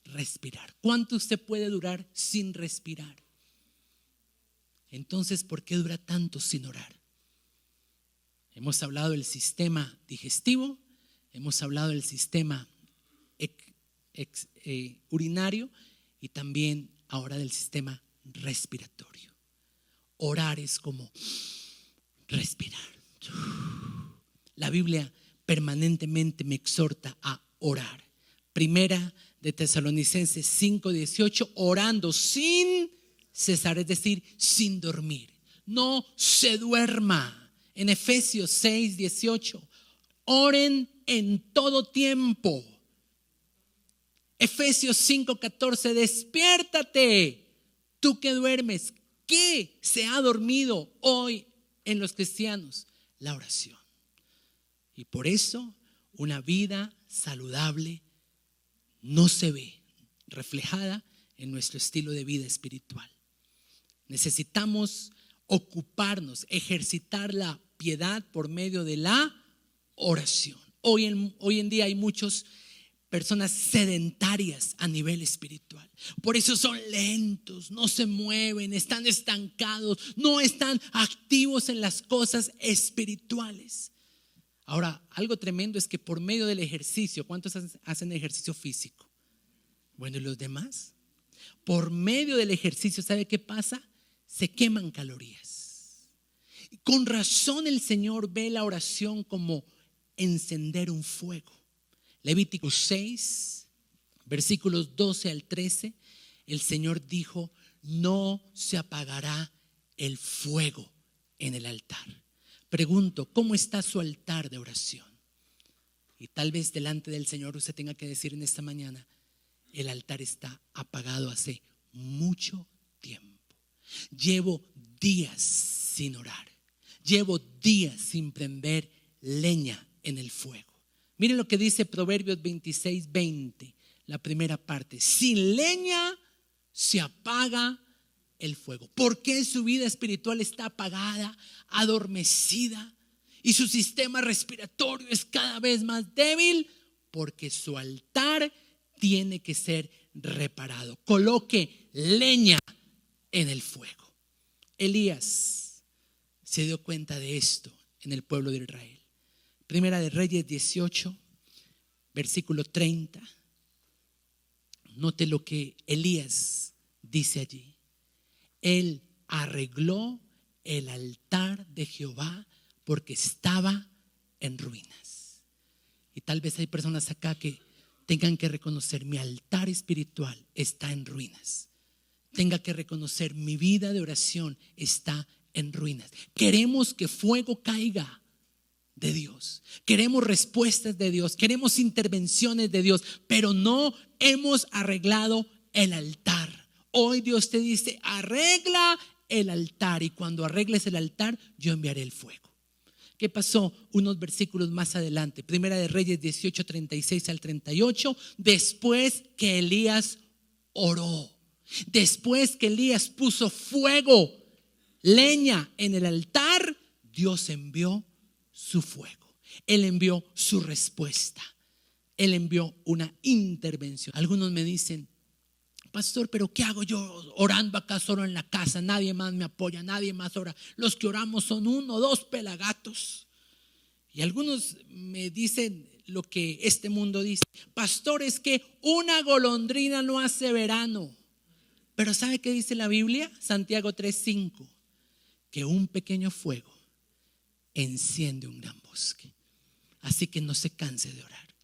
Speaker 3: respirar. ¿Cuánto usted puede durar sin respirar? Entonces, ¿por qué dura tanto sin orar? Hemos hablado del sistema digestivo, hemos hablado del sistema urinario y también ahora del sistema respiratorio. Orar es como respirar. La Biblia permanentemente me exhorta a orar. Primera de Tesalonicenses 5:18, orando sin cesar, es decir, sin dormir. No se duerma. En Efesios 6:18, oren en todo tiempo. Efesios 5:14, despiértate, tú que duermes. ¿Qué se ha dormido hoy en los cristianos? La oración. Y por eso una vida saludable no se ve reflejada en nuestro estilo de vida espiritual. Necesitamos ocuparnos, ejercitar la piedad por medio de la oración. Hoy en día hay muchas personas sedentarias a nivel espiritual. Por eso son lentos, no se mueven, están estancados, no están activos en las cosas espirituales. Ahora, algo tremendo es que por medio del ejercicio, ¿cuántos hacen ejercicio físico? Bueno, ¿y los demás? Por medio del ejercicio, ¿sabe qué pasa? Se queman calorías. Y con razón el Señor ve la oración como encender un fuego. Levítico 6, versículos 12 al 13, el Señor dijo: no se apagará el fuego en el altar. Pregunto, ¿cómo está su altar de oración? Y tal vez delante del Señor usted tenga que decir en esta mañana: el altar está apagado hace mucho tiempo. Llevo días sin orar. Llevo días sin prender leña en el fuego. Miren lo que dice Proverbios 26:20, la primera parte. Sin leña se apaga el fuego. ¿Por qué su vida espiritual está apagada, adormecida y su sistema respiratorio es cada vez más débil? Porque su altar tiene que ser reparado. Coloque leña en el fuego. Elías se dio cuenta de esto en el pueblo de Israel. Primera de Reyes 18, versículo 30. Note lo que Elías dice allí. Él arregló el altar de Jehová porque estaba en ruinas. Y tal vez hay personas acá que tengan que reconocer: mi altar espiritual está en ruinas. Tenga que reconocer: mi vida de oración está en ruinas. Queremos que fuego caiga de Dios, queremos respuestas de Dios, queremos intervenciones de Dios, pero no hemos arreglado el altar. Hoy Dios te dice: arregla el altar, y cuando arregles el altar, yo enviaré el fuego. ¿Qué pasó unos versículos más adelante? Primera de Reyes 18, 36 al 38. Después que Elías oró, después que Elías puso fuego, leña en el altar, Dios envió su fuego. Él envió su respuesta. Él envió una intervención. Algunos me dicen: pastor, pero ¿qué hago yo orando acá solo en la casa? Nadie más me apoya, nadie más ora. Los que oramos son 1 o 2 pelagatos. Y algunos me dicen lo que este mundo dice: pastor, es que una golondrina no hace verano. Pero ¿sabe qué dice la Biblia? Santiago 3:5, que un pequeño fuego enciende un gran bosque. Así que no se canse de orar,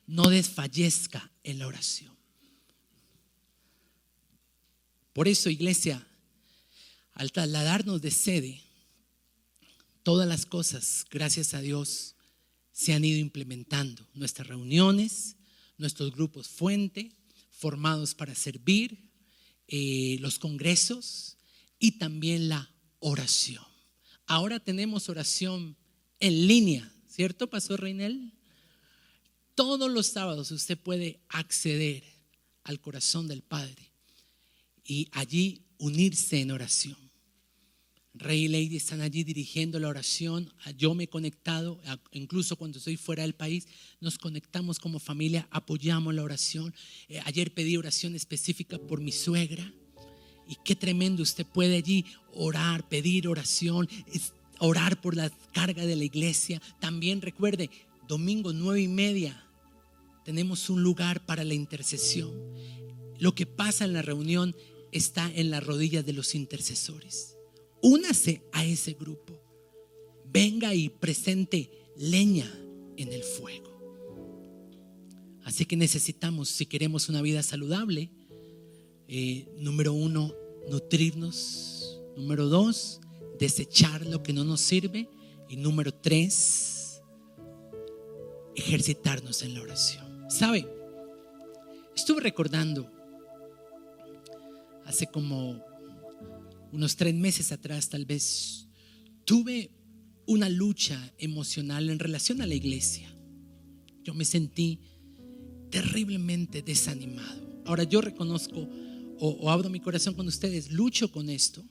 Speaker 3: no desfallezca en la oración. Por eso, iglesia, al trasladarnos de sede, todas las cosas, gracias a Dios, se han ido implementando. Nuestras reuniones, nuestros grupos fuente, formados para servir, los congresos y también la oración. Ahora tenemos oración en línea, ¿cierto, Pastor Reinel? Todos los sábados usted puede acceder al corazón del Padre y allí unirse en oración. Rey y Lady están allí dirigiendo la oración. Yo me he conectado, incluso cuando estoy fuera del país, nos conectamos como familia, apoyamos la oración. Ayer pedí oración específica por mi suegra. Y qué tremendo, usted puede allí orar, pedir oración, orar por la carga de la iglesia. También recuerde, domingo 9:30 tenemos un lugar para la intercesión. Lo que pasa en la reunión está en las rodillas de los intercesores. Únase a ese grupo. Venga y presente leña en el fuego. Así que necesitamos, si queremos una vida saludable, número 1, nutrirnos. Número 2, desechar lo que no nos sirve. Y número 3, ejercitarnos en la oración. ¿Sabe? Estuve recordando hace como unos 3 meses atrás, tal vez, tuve una lucha emocional en relación a la iglesia. Yo me sentí terriblemente desanimado. Ahora, yo reconozco, o abro mi corazón con ustedes, lucho con esto,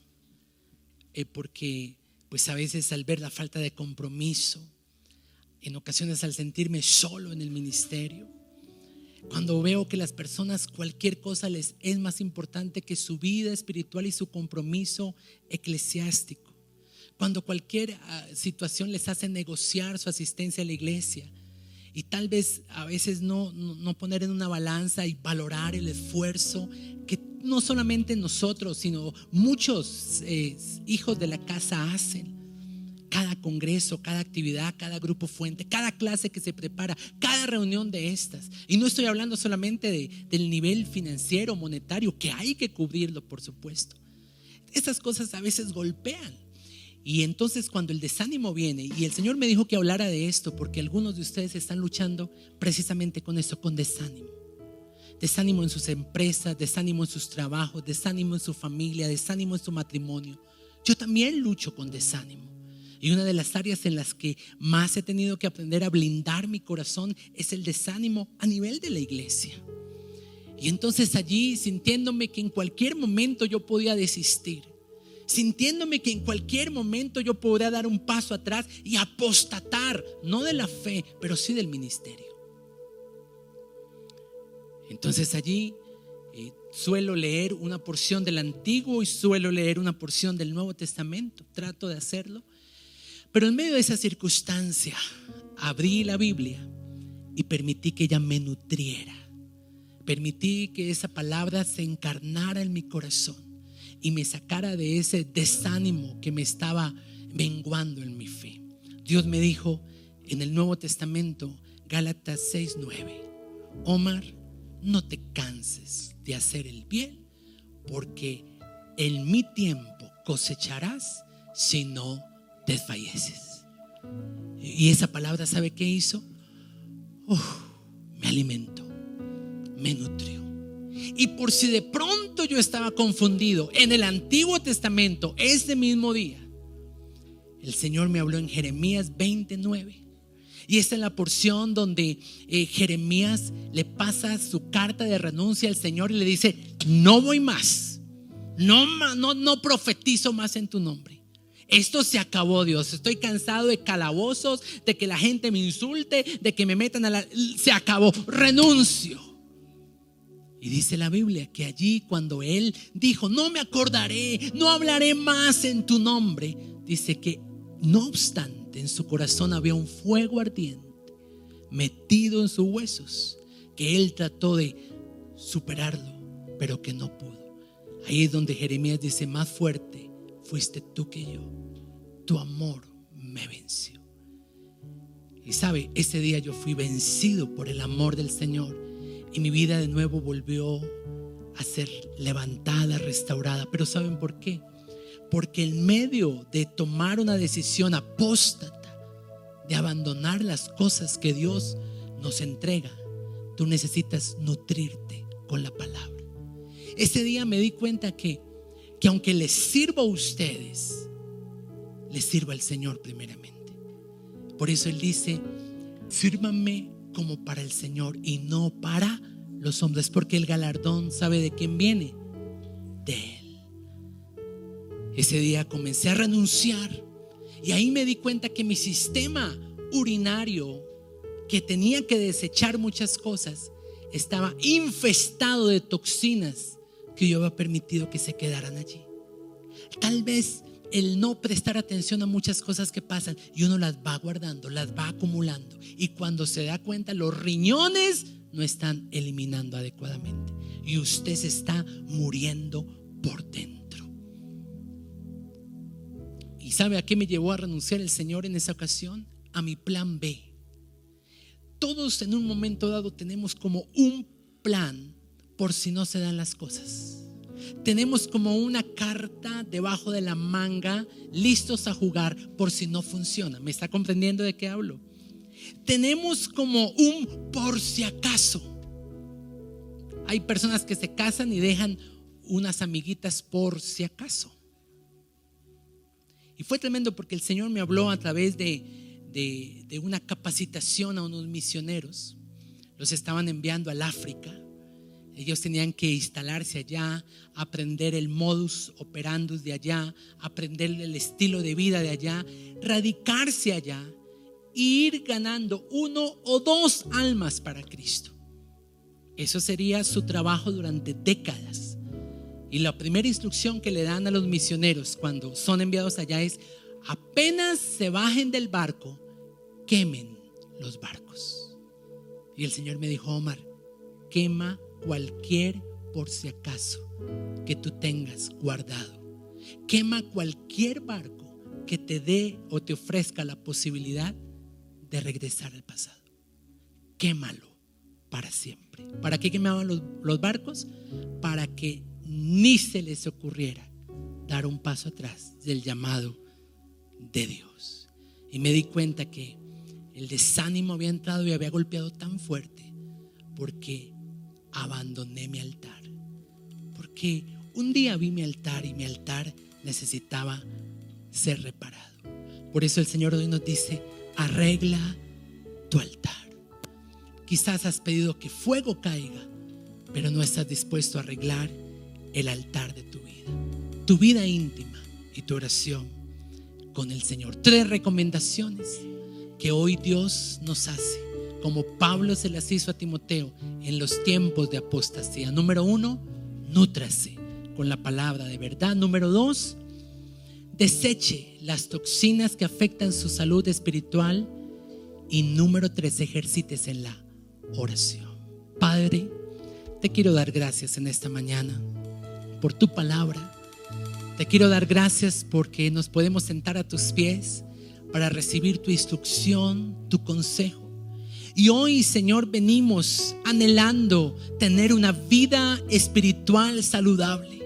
Speaker 3: porque pues a veces al ver la falta de compromiso, en ocasiones al sentirme solo en el ministerio, cuando veo que las personas cualquier cosa les es más importante que su vida espiritual y su compromiso eclesiástico, cuando cualquier situación les hace negociar su asistencia a la iglesia, y tal vez a veces no poner en una balanza y valorar el esfuerzo que no solamente nosotros, sino muchos hijos de la casa hacen. Cada congreso, cada actividad, cada grupo fuente, cada clase que se prepara, cada reunión de estas. Y no estoy hablando solamente del nivel financiero, monetario, que hay que cubrirlo, por supuesto. Estas cosas a veces golpean. Y entonces cuando el desánimo viene, y el Señor me dijo que hablara de esto, porque algunos de ustedes están luchando precisamente con eso, con desánimo. Desánimo en sus empresas, desánimo en sus trabajos, desánimo en su familia, desánimo en su matrimonio. Yo también lucho con desánimo. Y una de las áreas en las que más he tenido que aprender a blindar mi corazón es el desánimo a nivel de la iglesia. Y entonces allí, sintiéndome que en cualquier momento yo podía desistir, sintiéndome que en cualquier momento yo podría dar un paso atrás y apostatar, no de la fe, pero sí del ministerio. Entonces allí suelo leer una porción del Antiguo y suelo leer una porción del Nuevo Testamento, trato de hacerlo. Pero en medio de esa circunstancia abrí la Biblia y permití que ella me nutriera. Permití que esa palabra se encarnara en mi corazón y me sacara de ese desánimo que me estaba menguando en mi fe. Dios me dijo en el Nuevo Testamento, Gálatas 6:9: Omar, no te canses de hacer el bien, porque en mi tiempo cosecharás si no desfalleces. Y esa palabra, ¿sabe qué hizo? Me alimentó, me nutrió. Y por si de pronto yo estaba confundido, en el Antiguo Testamento, ese mismo día, el Señor me habló en Jeremías 29. Y esta es la porción donde Jeremías le pasa su carta de renuncia al Señor y le dice: no voy más, no profetizo más en tu nombre. Esto se acabó, Dios. Estoy cansado de calabozos, de que la gente me insulte, de que me metan se acabó, renuncio. Y dice la Biblia que allí, cuando él dijo: no me acordaré, no hablaré más en tu nombre, dice que no obstante en su corazón había un fuego ardiente metido en sus huesos, que él trató de superarlo, pero que no pudo. Ahí es donde Jeremías dice: más fuerte fuiste tú que yo, tu amor me venció. Y sabe, ese día yo fui vencido por el amor del Señor, y mi vida de nuevo volvió a ser levantada, restaurada. Pero ¿saben por qué? Porque en medio de tomar una decisión apóstata, de abandonar las cosas que Dios nos entrega, tú necesitas nutrirte con la palabra. Ese día me di cuenta que aunque les sirvo a ustedes, les sirvo al Señor primeramente. Por eso Él dice: sírvanme como para el Señor y no para los hombres, porque el galardón, ¿sabe de quién viene? De Él. Ese día comencé a renunciar, y ahí me di cuenta que mi sistema urinario, que tenía que desechar muchas cosas, estaba infestado de toxinas que yo había permitido que se quedaran allí. Tal vez el no prestar atención a muchas cosas que pasan, y uno las va guardando, las va acumulando, y cuando se da cuenta, los riñones no están eliminando adecuadamente y usted se está muriendo por dentro. ¿Y sabe a qué me llevó a renunciar el Señor en esa ocasión? A mi plan B. Todos en un momento dado tenemos como un plan por si no se dan las cosas. Tenemos como una carta debajo de la manga, listos a jugar por si no funciona. ¿Me está comprendiendo de qué hablo? Tenemos como un por si acaso. Hay personas que se casan y dejan unas amiguitas por si acaso. Y fue tremendo porque el Señor me habló a través de una capacitación a unos misioneros. Los estaban enviando al África. Ellos tenían que instalarse allá, aprender el modus operandus de allá, aprender el estilo de vida de allá, radicarse allá e ir ganando 1 o 2 almas para Cristo. Eso sería su trabajo durante décadas. Y la primera instrucción que le dan a los misioneros cuando son enviados allá es: apenas se bajen del barco, quemen los barcos. Y el Señor me dijo: Omar, quema cualquier por si acaso que tú tengas guardado. Quema cualquier barco que te dé o te ofrezca la posibilidad de regresar al pasado. Quémalo para siempre. ¿Para qué quemaban los barcos? Para que ni se les ocurriera dar un paso atrás del llamado de Dios. Y me di cuenta que el desánimo había entrado y había golpeado tan fuerte porque abandoné mi altar. Porque un día vi mi altar y mi altar necesitaba ser reparado. Por eso el Señor hoy nos dice: arregla tu altar. Quizás has pedido que fuego caiga, pero no estás dispuesto a arreglar el altar de tu vida íntima y tu oración con el Señor. 3 recomendaciones que hoy Dios nos hace, como Pablo se las hizo a Timoteo en los tiempos de apostasía. Número 1, nútrase con la palabra de verdad. Número 2, deseche las toxinas que afectan su salud espiritual. Y número 3, ejercítese en la oración. Padre, te quiero dar gracias en esta mañana por tu palabra. Te quiero dar gracias porque nos podemos sentar a tus pies para recibir tu instrucción, tu consejo. Y hoy, Señor, venimos anhelando tener una vida espiritual saludable.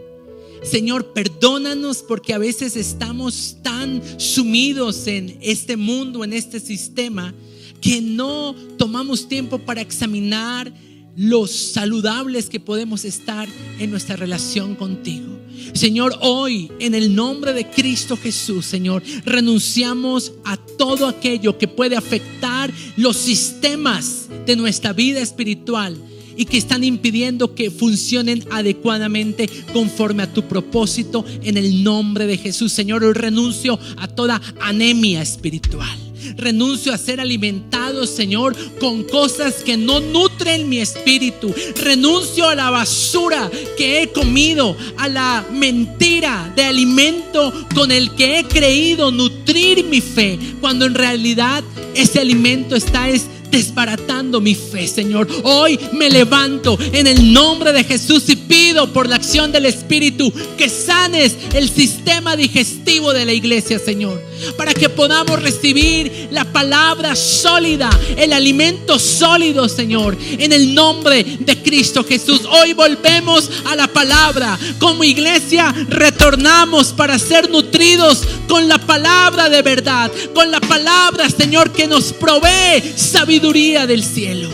Speaker 3: Señor, perdónanos porque a veces estamos tan sumidos en este mundo, en este sistema, que no tomamos tiempo para examinar los saludables que podemos estar en nuestra relación contigo. Señor, hoy en el nombre de Cristo Jesús, Señor, renunciamos a todo aquello que puede afectar los sistemas de nuestra vida espiritual y que están impidiendo que funcionen adecuadamente conforme a tu propósito. En el nombre de Jesús, Señor, hoy renuncio a toda anemia espiritual. Renuncio a ser alimentado, Señor, con cosas que no nutren mi espíritu. Renuncio a la basura que he comido, a la mentira de alimento con el que he creído nutrir mi fe, cuando en realidad ese alimento está desbaratando mi fe. Señor, hoy me levanto en el nombre de Jesús y pido por la acción del Espíritu que sanes el sistema digestivo de la iglesia, Señor, para que podamos recibir la palabra sólida, el alimento sólido, Señor, en el nombre de Cristo Jesús. Hoy volvemos a la palabra. Como iglesia retornamos para ser nutridos con la palabra de verdad, con la palabra, Señor, que nos provee sabiduría del cielo.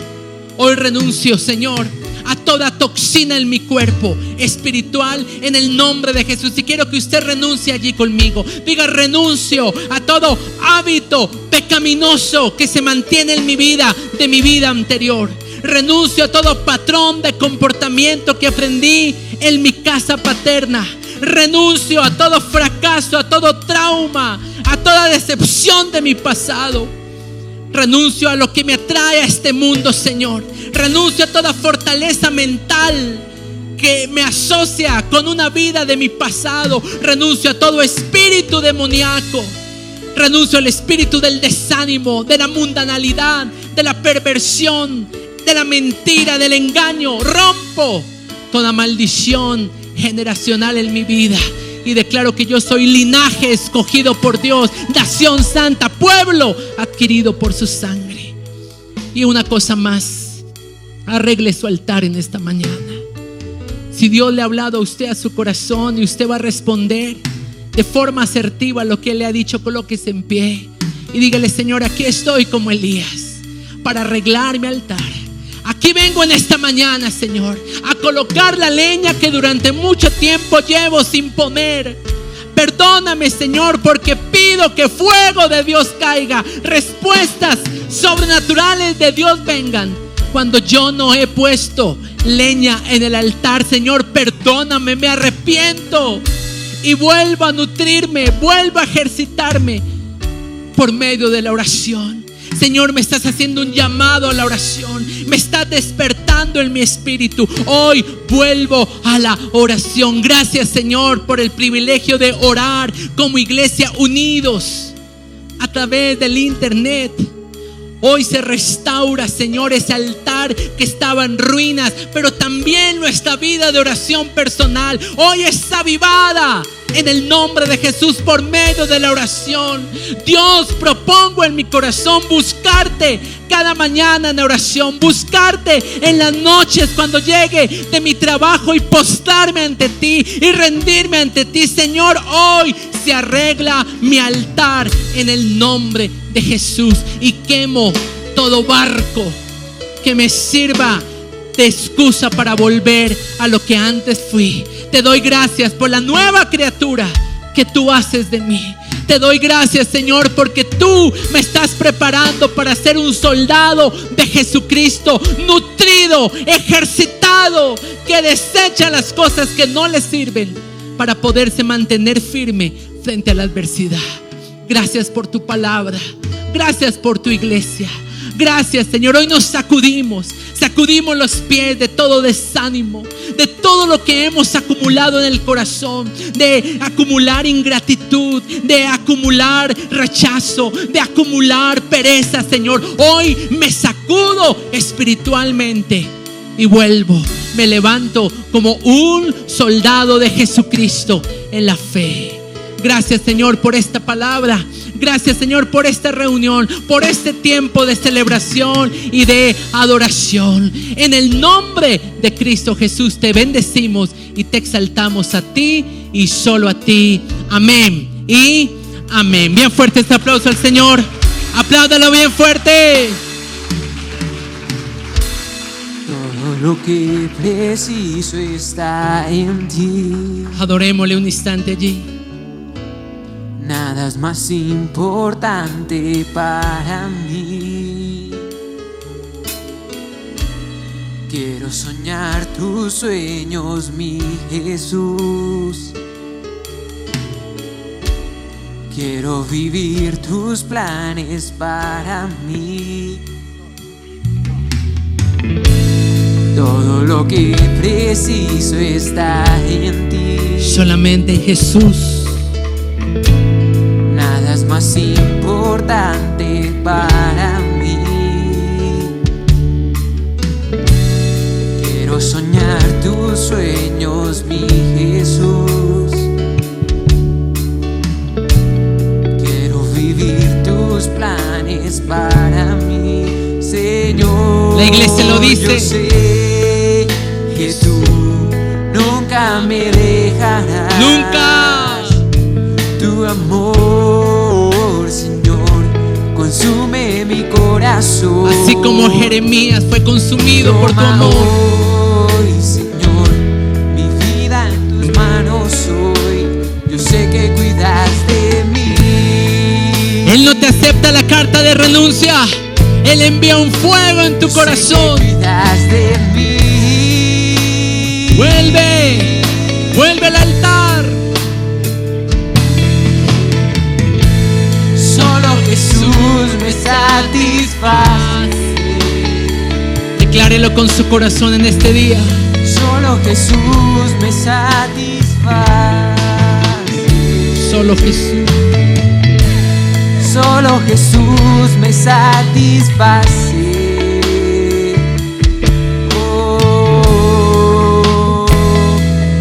Speaker 3: Hoy renuncio, Señor, a toda toxina en mi cuerpo espiritual en el nombre de Jesús. Y quiero que usted renuncie allí conmigo. Diga: renuncio a todo hábito pecaminoso que se mantiene en mi vida, de mi vida anterior. Renuncio a todo patrón de comportamiento que aprendí en mi casa paterna. Renuncio a todo fracaso, a todo trauma, a toda decepción de mi pasado. Renuncio a lo que me atrae a este mundo, Señor. Renuncio a toda fortaleza mental que me asocia con una vida de mi pasado. Renuncio a todo espíritu demoníaco. Renuncio al espíritu del desánimo, de la mundanalidad, de la perversión, de la mentira, del engaño. Rompo toda maldición generacional en mi vida y declaro que yo soy linaje escogido por Dios, nación santa, pueblo adquirido por su sangre. Y una cosa más, arregle su altar en esta mañana. Si Dios le ha hablado a usted, a su corazón, y usted va a responder de forma asertiva a lo que Él le ha dicho, colóquese en pie y dígale: Señor, aquí estoy como Elías para arreglar mi altar. Aquí vengo en esta mañana, Señor, a colocar la leña que durante mucho tiempo llevo sin poner. Perdóname, Señor, porque pido que fuego de Dios caiga, respuestas sobrenaturales de Dios vengan cuando yo no he puesto leña en el altar. Señor, perdóname, me arrepiento y vuelvo a nutrirme, vuelvo a ejercitarme por medio de la oración. Señor, me estás haciendo un llamado a la oración, me estás despertando en mi espíritu. Hoy vuelvo a la oración. Gracias, Señor, por el privilegio de orar como iglesia unidos a través del internet. Hoy se restaura, Señor, ese altar que estaba en ruinas, pero también nuestra vida de oración personal hoy es avivada en el nombre de Jesús por medio de la oración. Dios, propongo en mi corazón buscarte cada mañana en oración, buscarte en las noches cuando llegue de mi trabajo y postrarme ante ti y rendirme ante ti. Señor, hoy se arregla mi altar en el nombre de Jesús y quemo todo barco que me sirva de excusa para volver a lo que antes fui. Te doy gracias por la nueva criatura que tú haces de mí. Te doy gracias, Señor, porque tú me estás preparando para ser un soldado de Jesucristo, nutrido, ejercitado, que desecha las cosas que no le sirven para poderse mantener firme frente a la adversidad. Gracias por tu palabra. Gracias por tu iglesia. Gracias, Señor. Hoy nos sacudimos los pies de todo desánimo, de todo lo que hemos acumulado en el corazón, de acumular ingratitud, de acumular rechazo, de acumular pereza, Señor. Hoy me sacudo espiritualmente y vuelvo, me levanto como un soldado de Jesucristo en la fe. Gracias, Señor, por esta palabra. Gracias, Señor, por esta reunión, por este tiempo de celebración y de adoración. En el nombre de Cristo Jesús te bendecimos y te exaltamos a ti y solo a ti. Amén y amén. Bien fuerte este aplauso al Señor. Apláudalo bien fuerte.
Speaker 1: Todo lo que preciso está en ti.
Speaker 3: Adorémosle un instante allí.
Speaker 1: Nada es más importante para mí. Quiero soñar tus sueños, mi Jesús. Quiero vivir tus planes para mí. Todo lo que preciso está en ti.
Speaker 3: Solamente en Jesús.
Speaker 1: Nada es más importante para mí. Quiero soñar tus sueños, mi Jesús. Quiero vivir tus planes para mí, Señor.
Speaker 3: La iglesia lo dice.
Speaker 1: Yo sé que tú nunca me dejarás.
Speaker 3: Nunca.
Speaker 1: Tu amor, Señor, consume mi corazón.
Speaker 3: Así como Jeremías fue consumido por tu amor.
Speaker 1: Hoy, Señor, mi vida en tus manos hoy. Yo sé que cuidas de mí.
Speaker 3: Él no te acepta la carta de renuncia. Él envía un fuego en tu corazón.
Speaker 1: Sé que cuidas de mí.
Speaker 3: Vuelve al altar.
Speaker 1: Solo Jesús me satisface.
Speaker 3: Declárelo con su corazón en este día.
Speaker 1: Solo Jesús me satisface.
Speaker 3: Solo Jesús.
Speaker 1: Solo Jesús me satisface. Oh,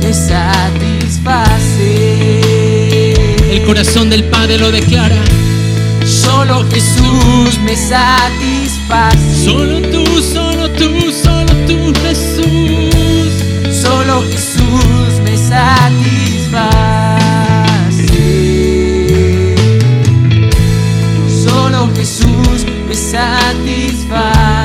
Speaker 1: me satisface.
Speaker 3: El corazón del Padre lo declara.
Speaker 1: Solo Jesús me satisface.
Speaker 3: Solo tú, Jesús.
Speaker 1: Solo Jesús me satisface. Solo Jesús me satisface.